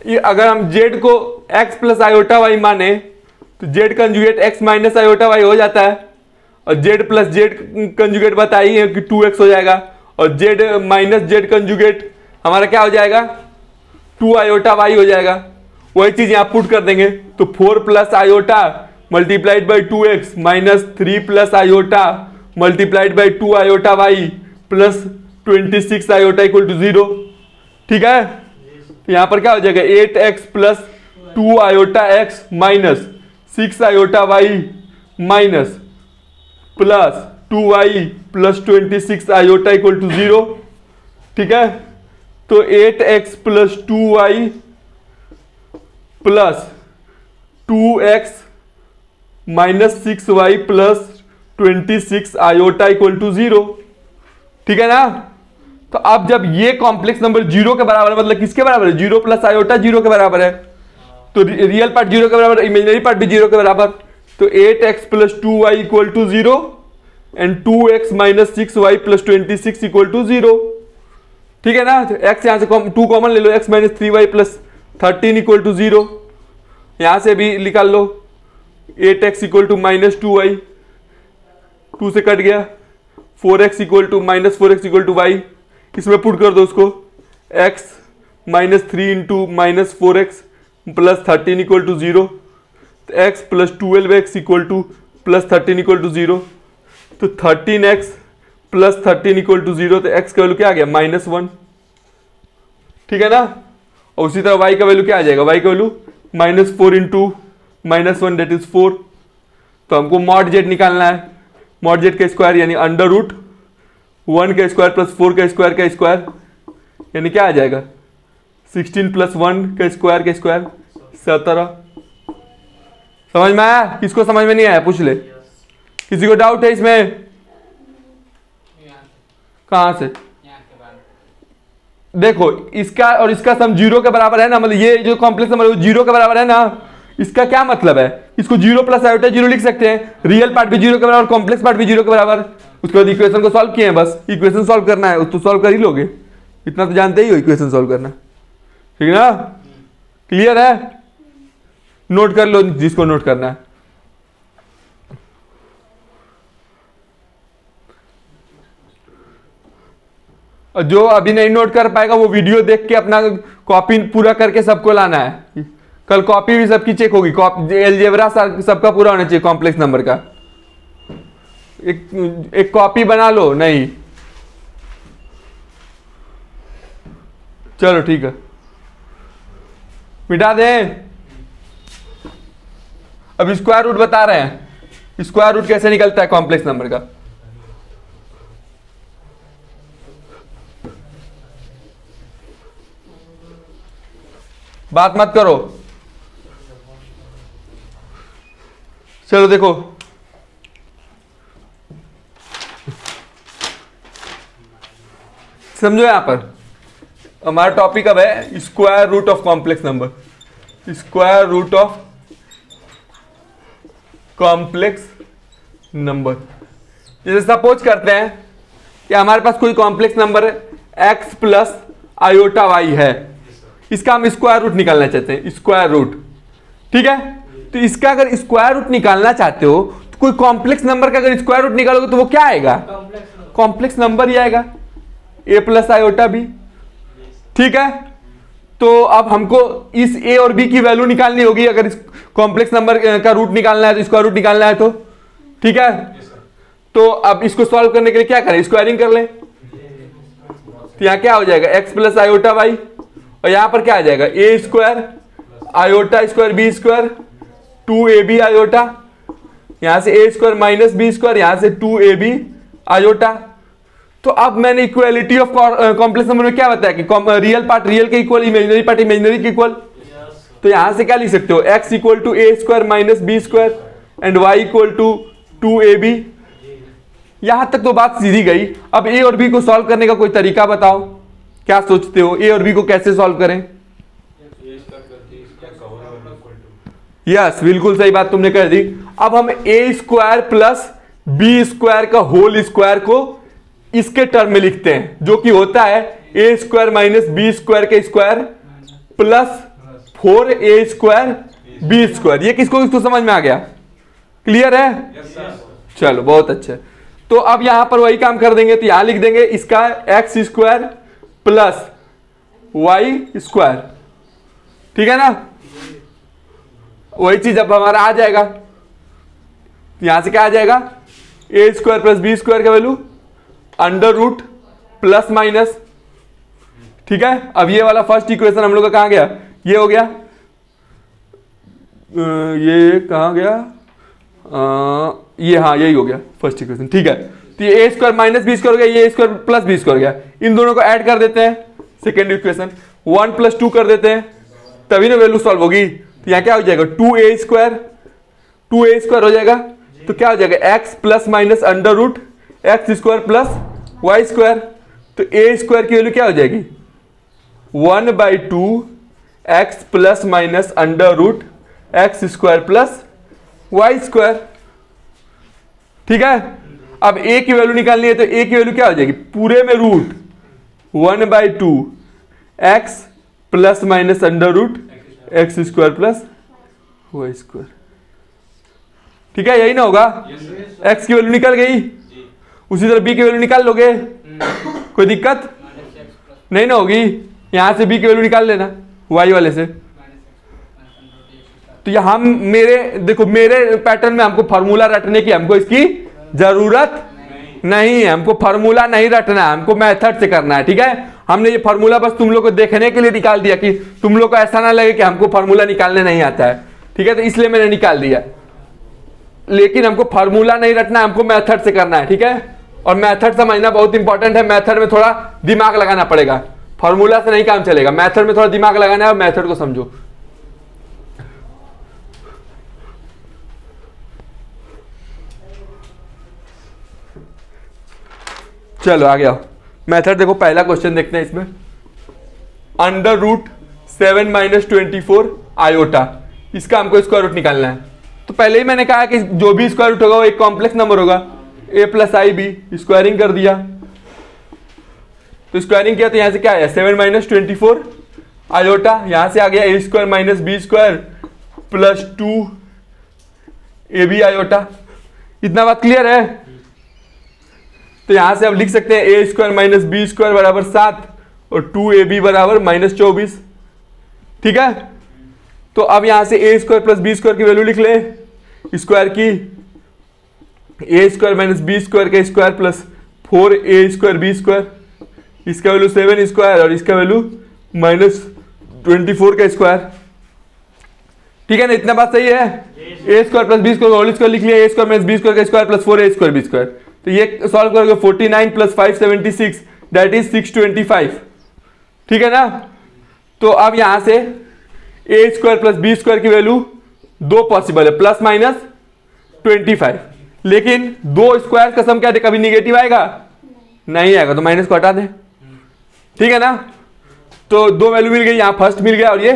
ये अगर हम जेड को एक्स प्लस आयोटा वाई माने तो z conjugate x minus iota y हो जाता है, और जेड प्लस जेड कंजुगेट बताई है कि 2x हो जाएगा, और जेड माइनस जेड कंजुगेट हमारा क्या हो जाएगा 2 आयोटा वाई हो जाएगा। वही चीज यहाँ पुट कर देंगे तो 4 plus iota multiplied by 2x minus 3 plus iota multiplied by 2 iota y plus 26 iota equal to 0। ठीक है, तो यहां पर क्या हो जाएगा 8x plus 2 iota x minus 6 iota y minus plus 2y plus 26 iota equal to 0। ठीक है, तो 8x plus 2y plus 2x minus 6y plus 26 iota equal to 0। ठीक है ना। तो अब जब ये कॉम्प्लेक्स नंबर 0 के बराबर है, मतलब किसके बराबर है, 0 प्लस आयोटा 0 के बराबर है, तो रियल पार्ट 0 के बराबर, इमेजिनरी पार्ट भी 0 के बराबर। तो 8x plus 2y equal to 0 and 2x minus 6y plus 26 equal to 0। ठीक है ना। तो x यहां से 2 कॉमन ले लो, x minus 3y plus 13 equal to 0। यहां से भी निकाल लो 8x equal to minus 2y, 2 से कट गया, 4x equal to minus 4x equal to y, इसमें पुट कर दो उसको, x minus 3 into minus 4x plus 13 equal to 0। तो x plus 12x equal to plus 13 equal to 0। तो 13x plus 13 equal to 0, तो x का value क्या आ गया, -1। ठीक है ना। और उसी तरह y का वैल्यू क्या आ जाएगा, y का वैल्यू -4 इंटू -1 दैट इज 4। तो हमको मॉड z निकालना है, मॉड z का स्क्वायर यानी अंडर रूट 1 का स्क्वायर प्लस 4 का स्क्वायर यानी क्या आ जाएगा, 16 प्लस 1 का स्क्वायर 17। समझ में आया, किसको समझ में नहीं आया पूछ ले, किसी को डाउट है इसमें, कहां से। देखो इसका और इसका सम 0 के बराबर है ना, मतलब ये जो कॉम्प्लेक्स नंबर 0 के बराबर है ना, इसका क्या मतलब है, इसको 0 प्लस आयोटा 0 लिख सकते हैं, रियल पार्ट भी 0 के बराबर, कॉम्प्लेक्स पार्ट भी 0 के बराबर। उसके बाद इक्वेशन को सॉल्व किए हैं, बस इक्वेशन सॉल्व करना है, तो सॉल्व कर ही लोगे, इतना तो जानते ही हो इक्वेशन सॉल्व करना। ठीक है ना, क्लियर है, नोट कर लो जिसको नोट करना है। और जो अभी नहीं नोट कर पाएगा वो वीडियो देख के अपना कॉपी पूरा करके सबको लाना है, कल कॉपी भी सबकी चेक होगी, अलजेब्रा सबका पूरा होना चाहिए कॉम्प्लेक्स नंबर का। एक कॉपी बना लो, नहीं चलो ठीक है, मिटा दें। अब स्क्वायर रूट बता रहे हैं, स्क्वायर रूट कैसे निकलता है कॉम्प्लेक्स नंबर का। बात मत करो, चलो देखो समझो, यहां पर हमारा टॉपिक अब है square root of complex number, square root of complex number. जैसे सपोज करते हैं कि हमारे पास कोई complex number x plus iota y है, इसका हम स्क्वायर रूट निकालना चाहते हैं, स्क्वायर रूट। ठीक है, तो इसका अगर स्क्वायर रूट निकालना चाहते हो तो कोई कॉम्प्लेक्स नंबर का अगर स्क्वायर रूट निकालोगे तो वो क्या आएगा, कॉम्प्लेक्स नंबर ही आएगा, a प्लस आयोटा b। ठीक है, तो अब हमको इस a और b की वैल्यू निकालनी होगी, अगर इस कॉम्प्लेक्स नंबर का रूट निकालना है तो स्क्वायर रूट निकालना है तो। ठीक है, तो अब इसको सॉल्व करने के लिए क्या करें, स्क्वायरिंग कर लें। तो यहां क्या हो जाएगा, x प्लस आयोटा y, और यहां पर क्या आ जाएगा, a square iota square b square 2ab iota, यहां से a square minus b square, यहां से 2ab आयोटा। तो अब मैंने इक्वालिटी ऑफ कॉम्प्लेक्स नंबर में क्या बताया कि रियल पार्ट रियल के इक्वल, इमेजिनरी पार्ट इमेजिनरी के इक्वल। तो यहां से क्या लिख सकते हो, x equal to a square minus b square and y equal to 2ab। यहां तक तो बात सीधी गई। अब a और b को सॉल्व करने का कोई तरीका बताओ, क्या सोचते हो, a और b को कैसे सॉल्व करें। यस, बिल्कुल सही बात तुमने कर दी। अब हम a square plus b square का होल स्क्वायर को इसके टर्म में लिखते हैं, जो कि होता है a square minus b square के square plus 4a square b square. ये किसको समझ में आ गया, क्लियर है। चलो बहुत अच्छा। तो अब यहां पर वही काम कर देंगे, तो यहां लिख देंगे इसका x square plus y square. ठीक है ना, वही चीज अब हमारा आ जाएगा, यहां से क्या आ जाएगा, a square plus b square का value under root plus minus. ठीक है, अब ये वाला फर्स्ट इक्वेशन हम लोग का कहां गया, ये हो गया, ये कहां गया, ये हाँ यही हो गया फर्स्ट इक्वेशन। ठीक है, तो ये a square minus b square हो गया, ये a square plus b square हो गया, इन दोनों को ऐड कर देते हैं, सेकेंड इक्वेशन 1 प्लस 2 कर देते हैं, तभी ना वैल्यू सॉल्व होगी। तो यहाँ क्या हो जाएगा, 2a स्क्वायर हो जाएगा तो क्या हो जाएगा x plus minus under root x square plus y square. तो ए स्क्वायर की वैल्यू क्या हो जाएगी 1/2 x plus minus under root x square plus y square. ठीक है, अब a की वैल्यू निकालनी है तो a की वैल्यू क्या हो जाएगी पूरे में root 1/2 x plus minus under root x square plus y square. ठीक है, यही ना होगा। x की वैल्यू निकल गई, उसी तरह b की वैल्यू निकाल लोगे, कोई दिक्कत नहीं ना होगी। यहां से b की वैल्यू निकाल लेना y वाले से। तो यहाँ मेरे देखो मेरे पैटर्न में हमको फार्मूला रटने की हमको इसकी जरूरत नहीं है, हमको फार्मूला नहीं रटना है, हमको मेथड से करना है। ठीक है, हमने ये फार्मूला बस तुम लोग को देखने के लिए निकाल दिया कि तुम लोग को ऐसा ना लगे कि हमको फार्मूला निकालने नहीं आता है। ठीक है, तो इसलिए मैंने निकाल दिया, लेकिन हमको फार्मूला नहीं रटना है, हमको मेथड से करना है। ठीक है, और मेथड समझना बहुत इंपॉर्टेंट है। मेथड में थोड़ा दिमाग लगाना पड़ेगा, फार्मूला से नहीं काम चलेगा। मेथड में थोड़ा दिमाग लगाना है और मेथड को समझो। चलो आगे आओ, मेथड देखो। पहला क्वेश्चन देखते हैं इसमें, अंडर रूट 7 - 24 आयोटा, इसका हमको स्क्वायर रूट निकालना है। तो पहले ही मैंने कहा कि जो भी स्क्वायर रूट होगा वो एक कॉम्प्लेक्स नंबर होगा, a + ib, स्क्वायरिंग कर दिया। तो स्क्वायरिंग किया तो यहां से क्या आया 7 - 24 आयोटा, यहां से आ गया a² - b² plus 2ab iota. इतना बात क्लियर है? तो यहां से आप लिख सकते हैं a² - b² बराबर 7 और 2ab बराबर -24। ठीक है, तो अब यहां से a² + b² की वैल्यू लिख ले, स्क्वायर की a² - b² का स्क्वायर प्लस 4a² b², इसका वैल्यू 7² और इसका वैल्यू -24 का स्क्वायर। ठीक है ना, इतना बात सही है? a² + b² होल स्क्वायर लिख लिया, a² - b² का स्क्वायर प्लस 4a² b²। तो ये सॉल्व करोगे 49 + 576 दैट इज 625। ठीक है ना, तो अब यहां से a² + b² की वैल्यू दो पॉसिबल है, प्लस माइनस 25। लेकिन दो स्क्वायर का सम क्या कभी निगेटिव आएगा? नहीं आएगा, तो माइनस को हटा दें। ठीक है ना, तो दो वैल्यू मिल गई, यहां फर्स्ट मिल गया और ये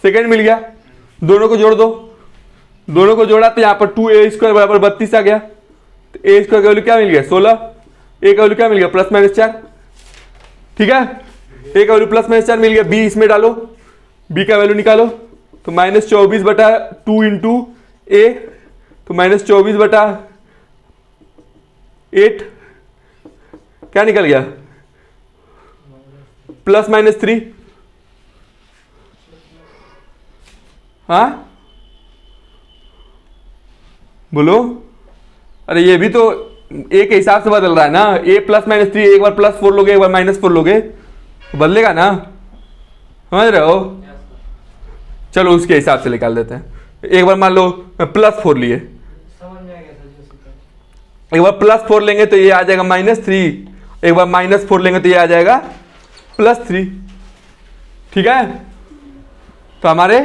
सेकंड मिल गया, दोनों को जोड़ दो। दोनों को जोड़ा तो यहां पर 2a² बराबर 32 आ गया। तो a² का वैल्यू क्या मिल गया 16, a का वैल्यू क्या मिल गया +- 4। ठीक है, a का वैल्यू +- 4 मिल गया। b इसमें डालो, b का वैल्यू निकालो, तो -24/2 इंटू a, तो -24/8 क्या निकल गया +- 3। हाँ बोलो, अरे ये भी तो a के हिसाब से बदल रहा है ना, a +- 3, एक बार +4 लोगे एक बार -4 लोगे, बदलेगा ना, समझ रहे हो? चलो उसके हिसाब से निकाल देते हैं। एक बार मान लो +4 लिए, एक बार +4 लेंगे तो ये आ जाएगा -3, एक बार -4 लेंगे तो ये आ जाएगा +3। ठीक है, तो हमारे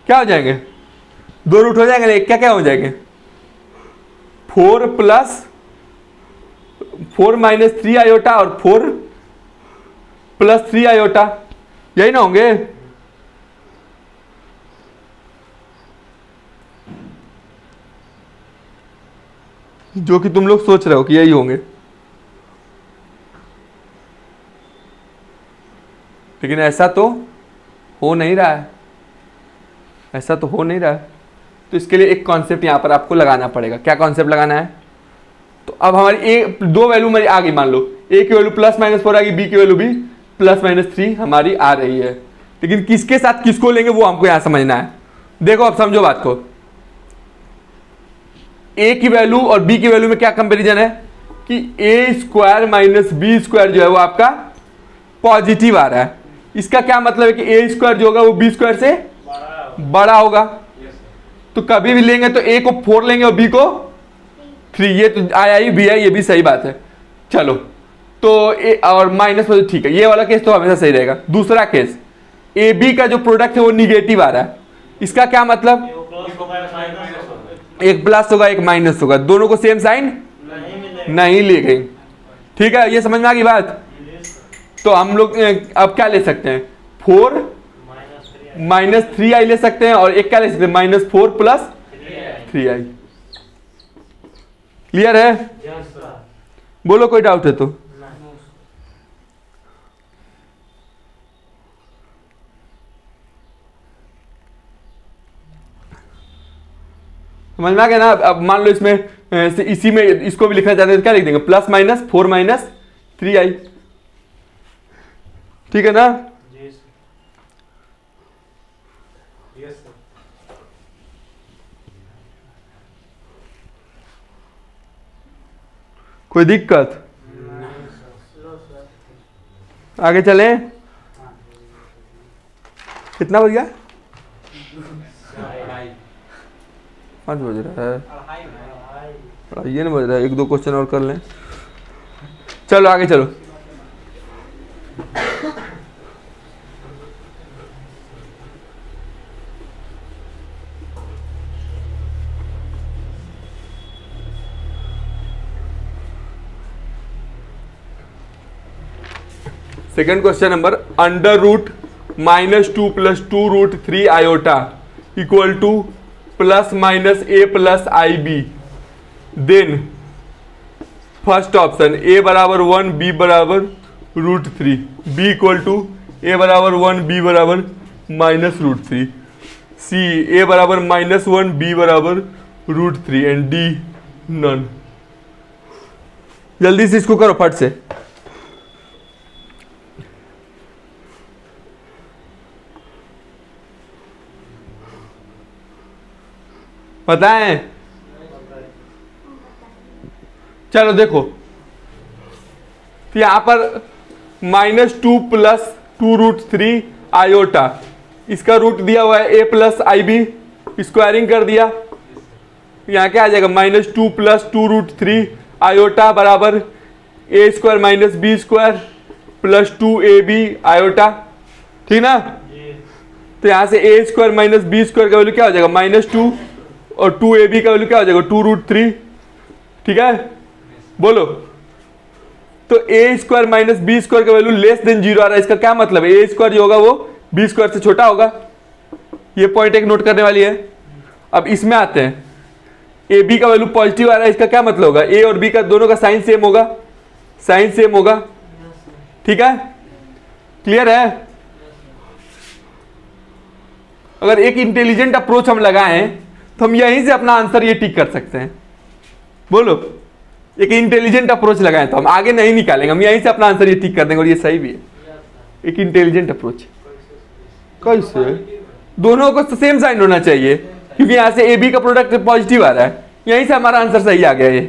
क्या हो जाएंगे, दो रूट हो जाएंगे, एक क्या क्या हो जाएंगे 4 - 3 आयोटा और 4 + 3 आयोटा, यही ना होंगे? जो कि तुम लोग सोच रहे हो कि यही होंगे, लेकिन ऐसा तो हो नहीं रहा है, ऐसा तो हो नहीं रहा है। तो इसके लिए एक कॉन्सेप्ट यहां पर आपको लगाना पड़ेगा। क्या कॉन्सेप्ट लगाना है? तो अब हमारी दो वैल्यू मेरी आ गई, मान लो a की वैल्यू +- 4 आ गई, b की वैल्यू भी +- 3 हमारी आ रही है, लेकिन किसके साथ किसको लेंगे वो हमको यहां समझना है। देखो अब समझो बात को, a की वैल्यू और b की वैल्यू में क्या कंपैरिजन है कि a² - b² जो है वो आपका पॉजिटिव आ रहा है। इसका क्या मतलब है कि a² जो होगा वो b² से बड़ा होगा। तो कभी भी लेंगे तो a को 4 लेंगे और b को 3, ये तो आया ही भी है, ये भी सही बात है। चलो तो a और -, ठीक है, ये वाला केस तो हमेशा सही रहेगा। दूसरा केस ab का जो प्रोडक्ट है वो निगेटिव आ रहा है, इसका क्या मतलब एक प्लस होगा एक माइनस होगा, दोनों को सेम साइन नहीं मिलेगा। नहीं ली गई। ठीक है, ये समझ में आ गई बात। तो हम लोग अब क्या ले सकते हैं, 4 माइनस 3i ले सकते हैं, और एक क्या ले सकते हैं, -4 प्लस 3i। क्लियर है? बोलो कोई डाउट है तो। समझ में आ गया ना। अब मान लो इसमें इसी में इसको भी लिखना चाहते हैं तो क्या लिख देंगे, +-4 माइनस 3i। ठीक है ना। कोई दिक्कत? आगे चलें। कितना बज गया? 5 बज रहा है, ये नहीं बज रहा है। 1-2 क्वेश्चन और कर लें। चलो आगे चलो। Second question number, √-2 + 2√3 iota equal to +-a + ib। Then first option a बराबर 1 b बराबर √3, b इक्वल टू a बराबर 1 b बराबर -√3, c a बराबर -1 b बराबर √3 एंड d नन। जल्दी से इसको करो फट से। बताएं। चलो देखो, तो यहां पर -2 + 2√3 आयोटा, इसका रूट दिया हुआ है a + ib, स्क्वायरिंग कर दिया। यहां क्या आ जाएगा, -2 + 2√3 आयोटा बराबर a² - b² + 2ab आयोटा। ठीक ना। तो यहां से a² - b² का वैल्यू क्या हो जाएगा, -2, और 2ab का वैल्यू क्या हो जाएगा, 2√3। ठीक है, बोलो। तो a² - b² का वैल्यू <0 आ रहा है, इसका क्या मतलब है, a² जो होगा वो b² से छोटा होगा। ये पॉइंट एक नोट करने वाली है। अब इसमें आते हैं, ab का वैल्यू पॉजिटिव आ रहा है, इसका क्या मतलब होगा, a और b का दोनों का साइन सेम होगा, साइन सेम होगा। ठीक है, क्लियर है। अगर एक इंटेलिजेंट अप्रोच हम लगाएं तो हम यहीं से अपना आंसर ये टिक कर सकते हैं। बोलो, एक इंटेलिजेंट अप्रोच लगाएं तो हम आगे नहीं निकालेंगे, हम यहीं से अपना आंसर ये टिक कर देंगे, और ये सही भी है। एक इंटेलिजेंट अप्रोच कैसे, दोनों को सेम साइन होना चाहिए, क्योंकि यहाँ से ए बी का प्रोडक्ट पॉजिटिव आ रहा है, यहीं से हमारा आंसर सही आ गया ये,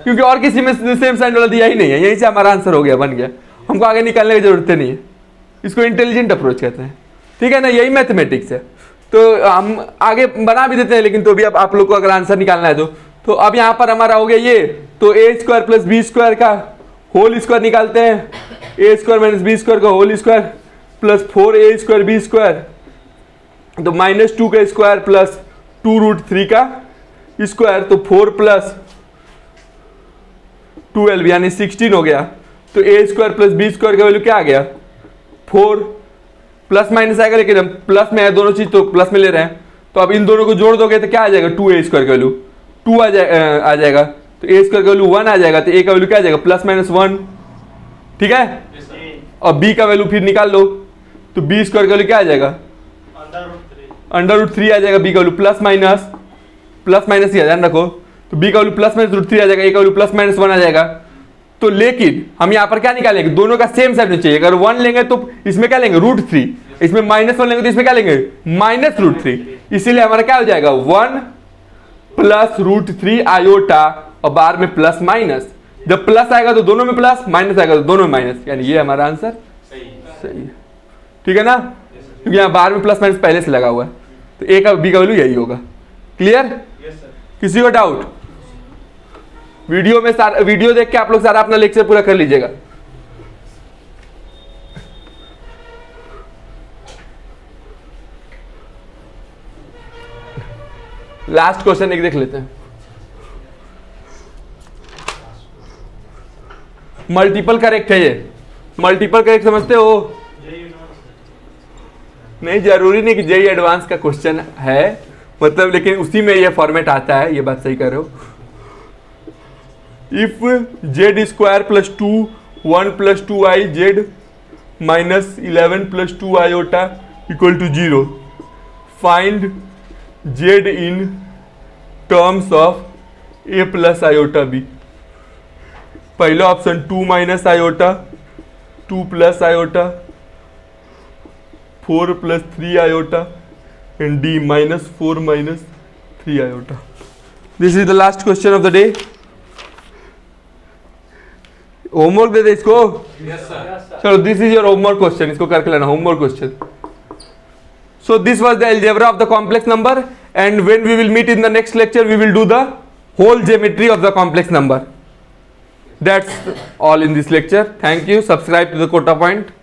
क्योंकि और किसी में सेम साइन वाला दिया ही नहीं है, यहीं से हमारा आंसर हो गया, बन गया। हमको आगे निकालने की जरूरत नहीं है। इसको इंटेलिजेंट अप्रोच कहते हैं। ठीक है ना, यही मैथमेटिक्स है। तो हम आगे बना भी देते हैं, लेकिन तो भी अब आप लोग को अगर आंसर निकालना है तो अब यहाँ पर हमारा हो गया ये, तो a² + b² का होल स्क्वायर निकालते हैं, a² - b² का whole square plus 4a² b², तो -2 का स्क्वायर प्लस 2√3 का स्क्वायर, तो 4 + 12 यानी 16 हो गया। तो a² + b² का वैल्यू क्या आ गया, 4, प्लस माइनस आएगा, लेकिन हम प्लस में है दोनों चीज, तो प्लस में ले रहे हैं। तो अब इन दोनों को जोड़ दोगे तो क्या आ जाएगा, 2a² का वैल्यू 2 आ जाएगा, तो a² का वैल्यू 1 आ जाएगा, तो a का वैल्यू क्या आ जाएगा, +-1। ठीक है, और b का वैल्यू फिर निकाल लो, तो b² का वैल्यू क्या आ जाएगा, √3 आ जाएगा। b का वैल्यू प्लस माइनस ही ध्यान रखो, तो b का वैल्यू +-√3 आ जाएगा, a का वैल्यू +-1 आ जाएगा। तो लेकिन हम यहाँ पर क्या निकालेंगे, दोनों का सेम साइन होना चाहिए। अगर 1 लेंगे तो इसमें क्या लेंगे, √3, इसमें -1 लेंगे तो इसमें क्या लेंगे, -√3, इसीलिए हमारा क्या हो जाएगा, 1 + √3 आयोटा, और बार में प्लस माइनस, जब प्लस आएगा तो दोनों में प्लस, माइनस आएगा तो दोनों में माइनस, यानी ये हमारा आंसर सही है। ठीक है ना, क्योंकि यहाँ बार में प्लस माइनस पहले से लगा हुआ है, तो a का b का वैल्यू यही होगा। क्लियर, किसी को डाउट? वीडियो देख के आप लोग सारा अपना लेक्चर पूरा कर लीजिएगा। लास्ट क्वेश्चन एक देख लेते हैं। मल्टीपल करेक्ट है ये, मल्टीपल करेक्ट समझते हो? नहीं जरूरी नहीं कि जेई एडवांस का क्वेश्चन है, मतलब लेकिन उसी में ये फॉर्मेट आता है, ये बात सही कर रहे हो। If Z square plus 2 1 plus 2i Z minus 11 plus 2 iota equal to 0, find Z in terms of A plus iota B. पहला option 2 minus iota, 2 plus iota, 4 plus 3 iota and D minus 4 minus 3 iota. This is the last question of the day. Homework दे दे इसको। चलो this is your homework question, इसको करके लेना homework question. So this was the algebra of the complex number and when we will meet in the next lecture we will do the whole geometry of the complex number. That's all in this lecture. Thank you. Subscribe to the Quota Point.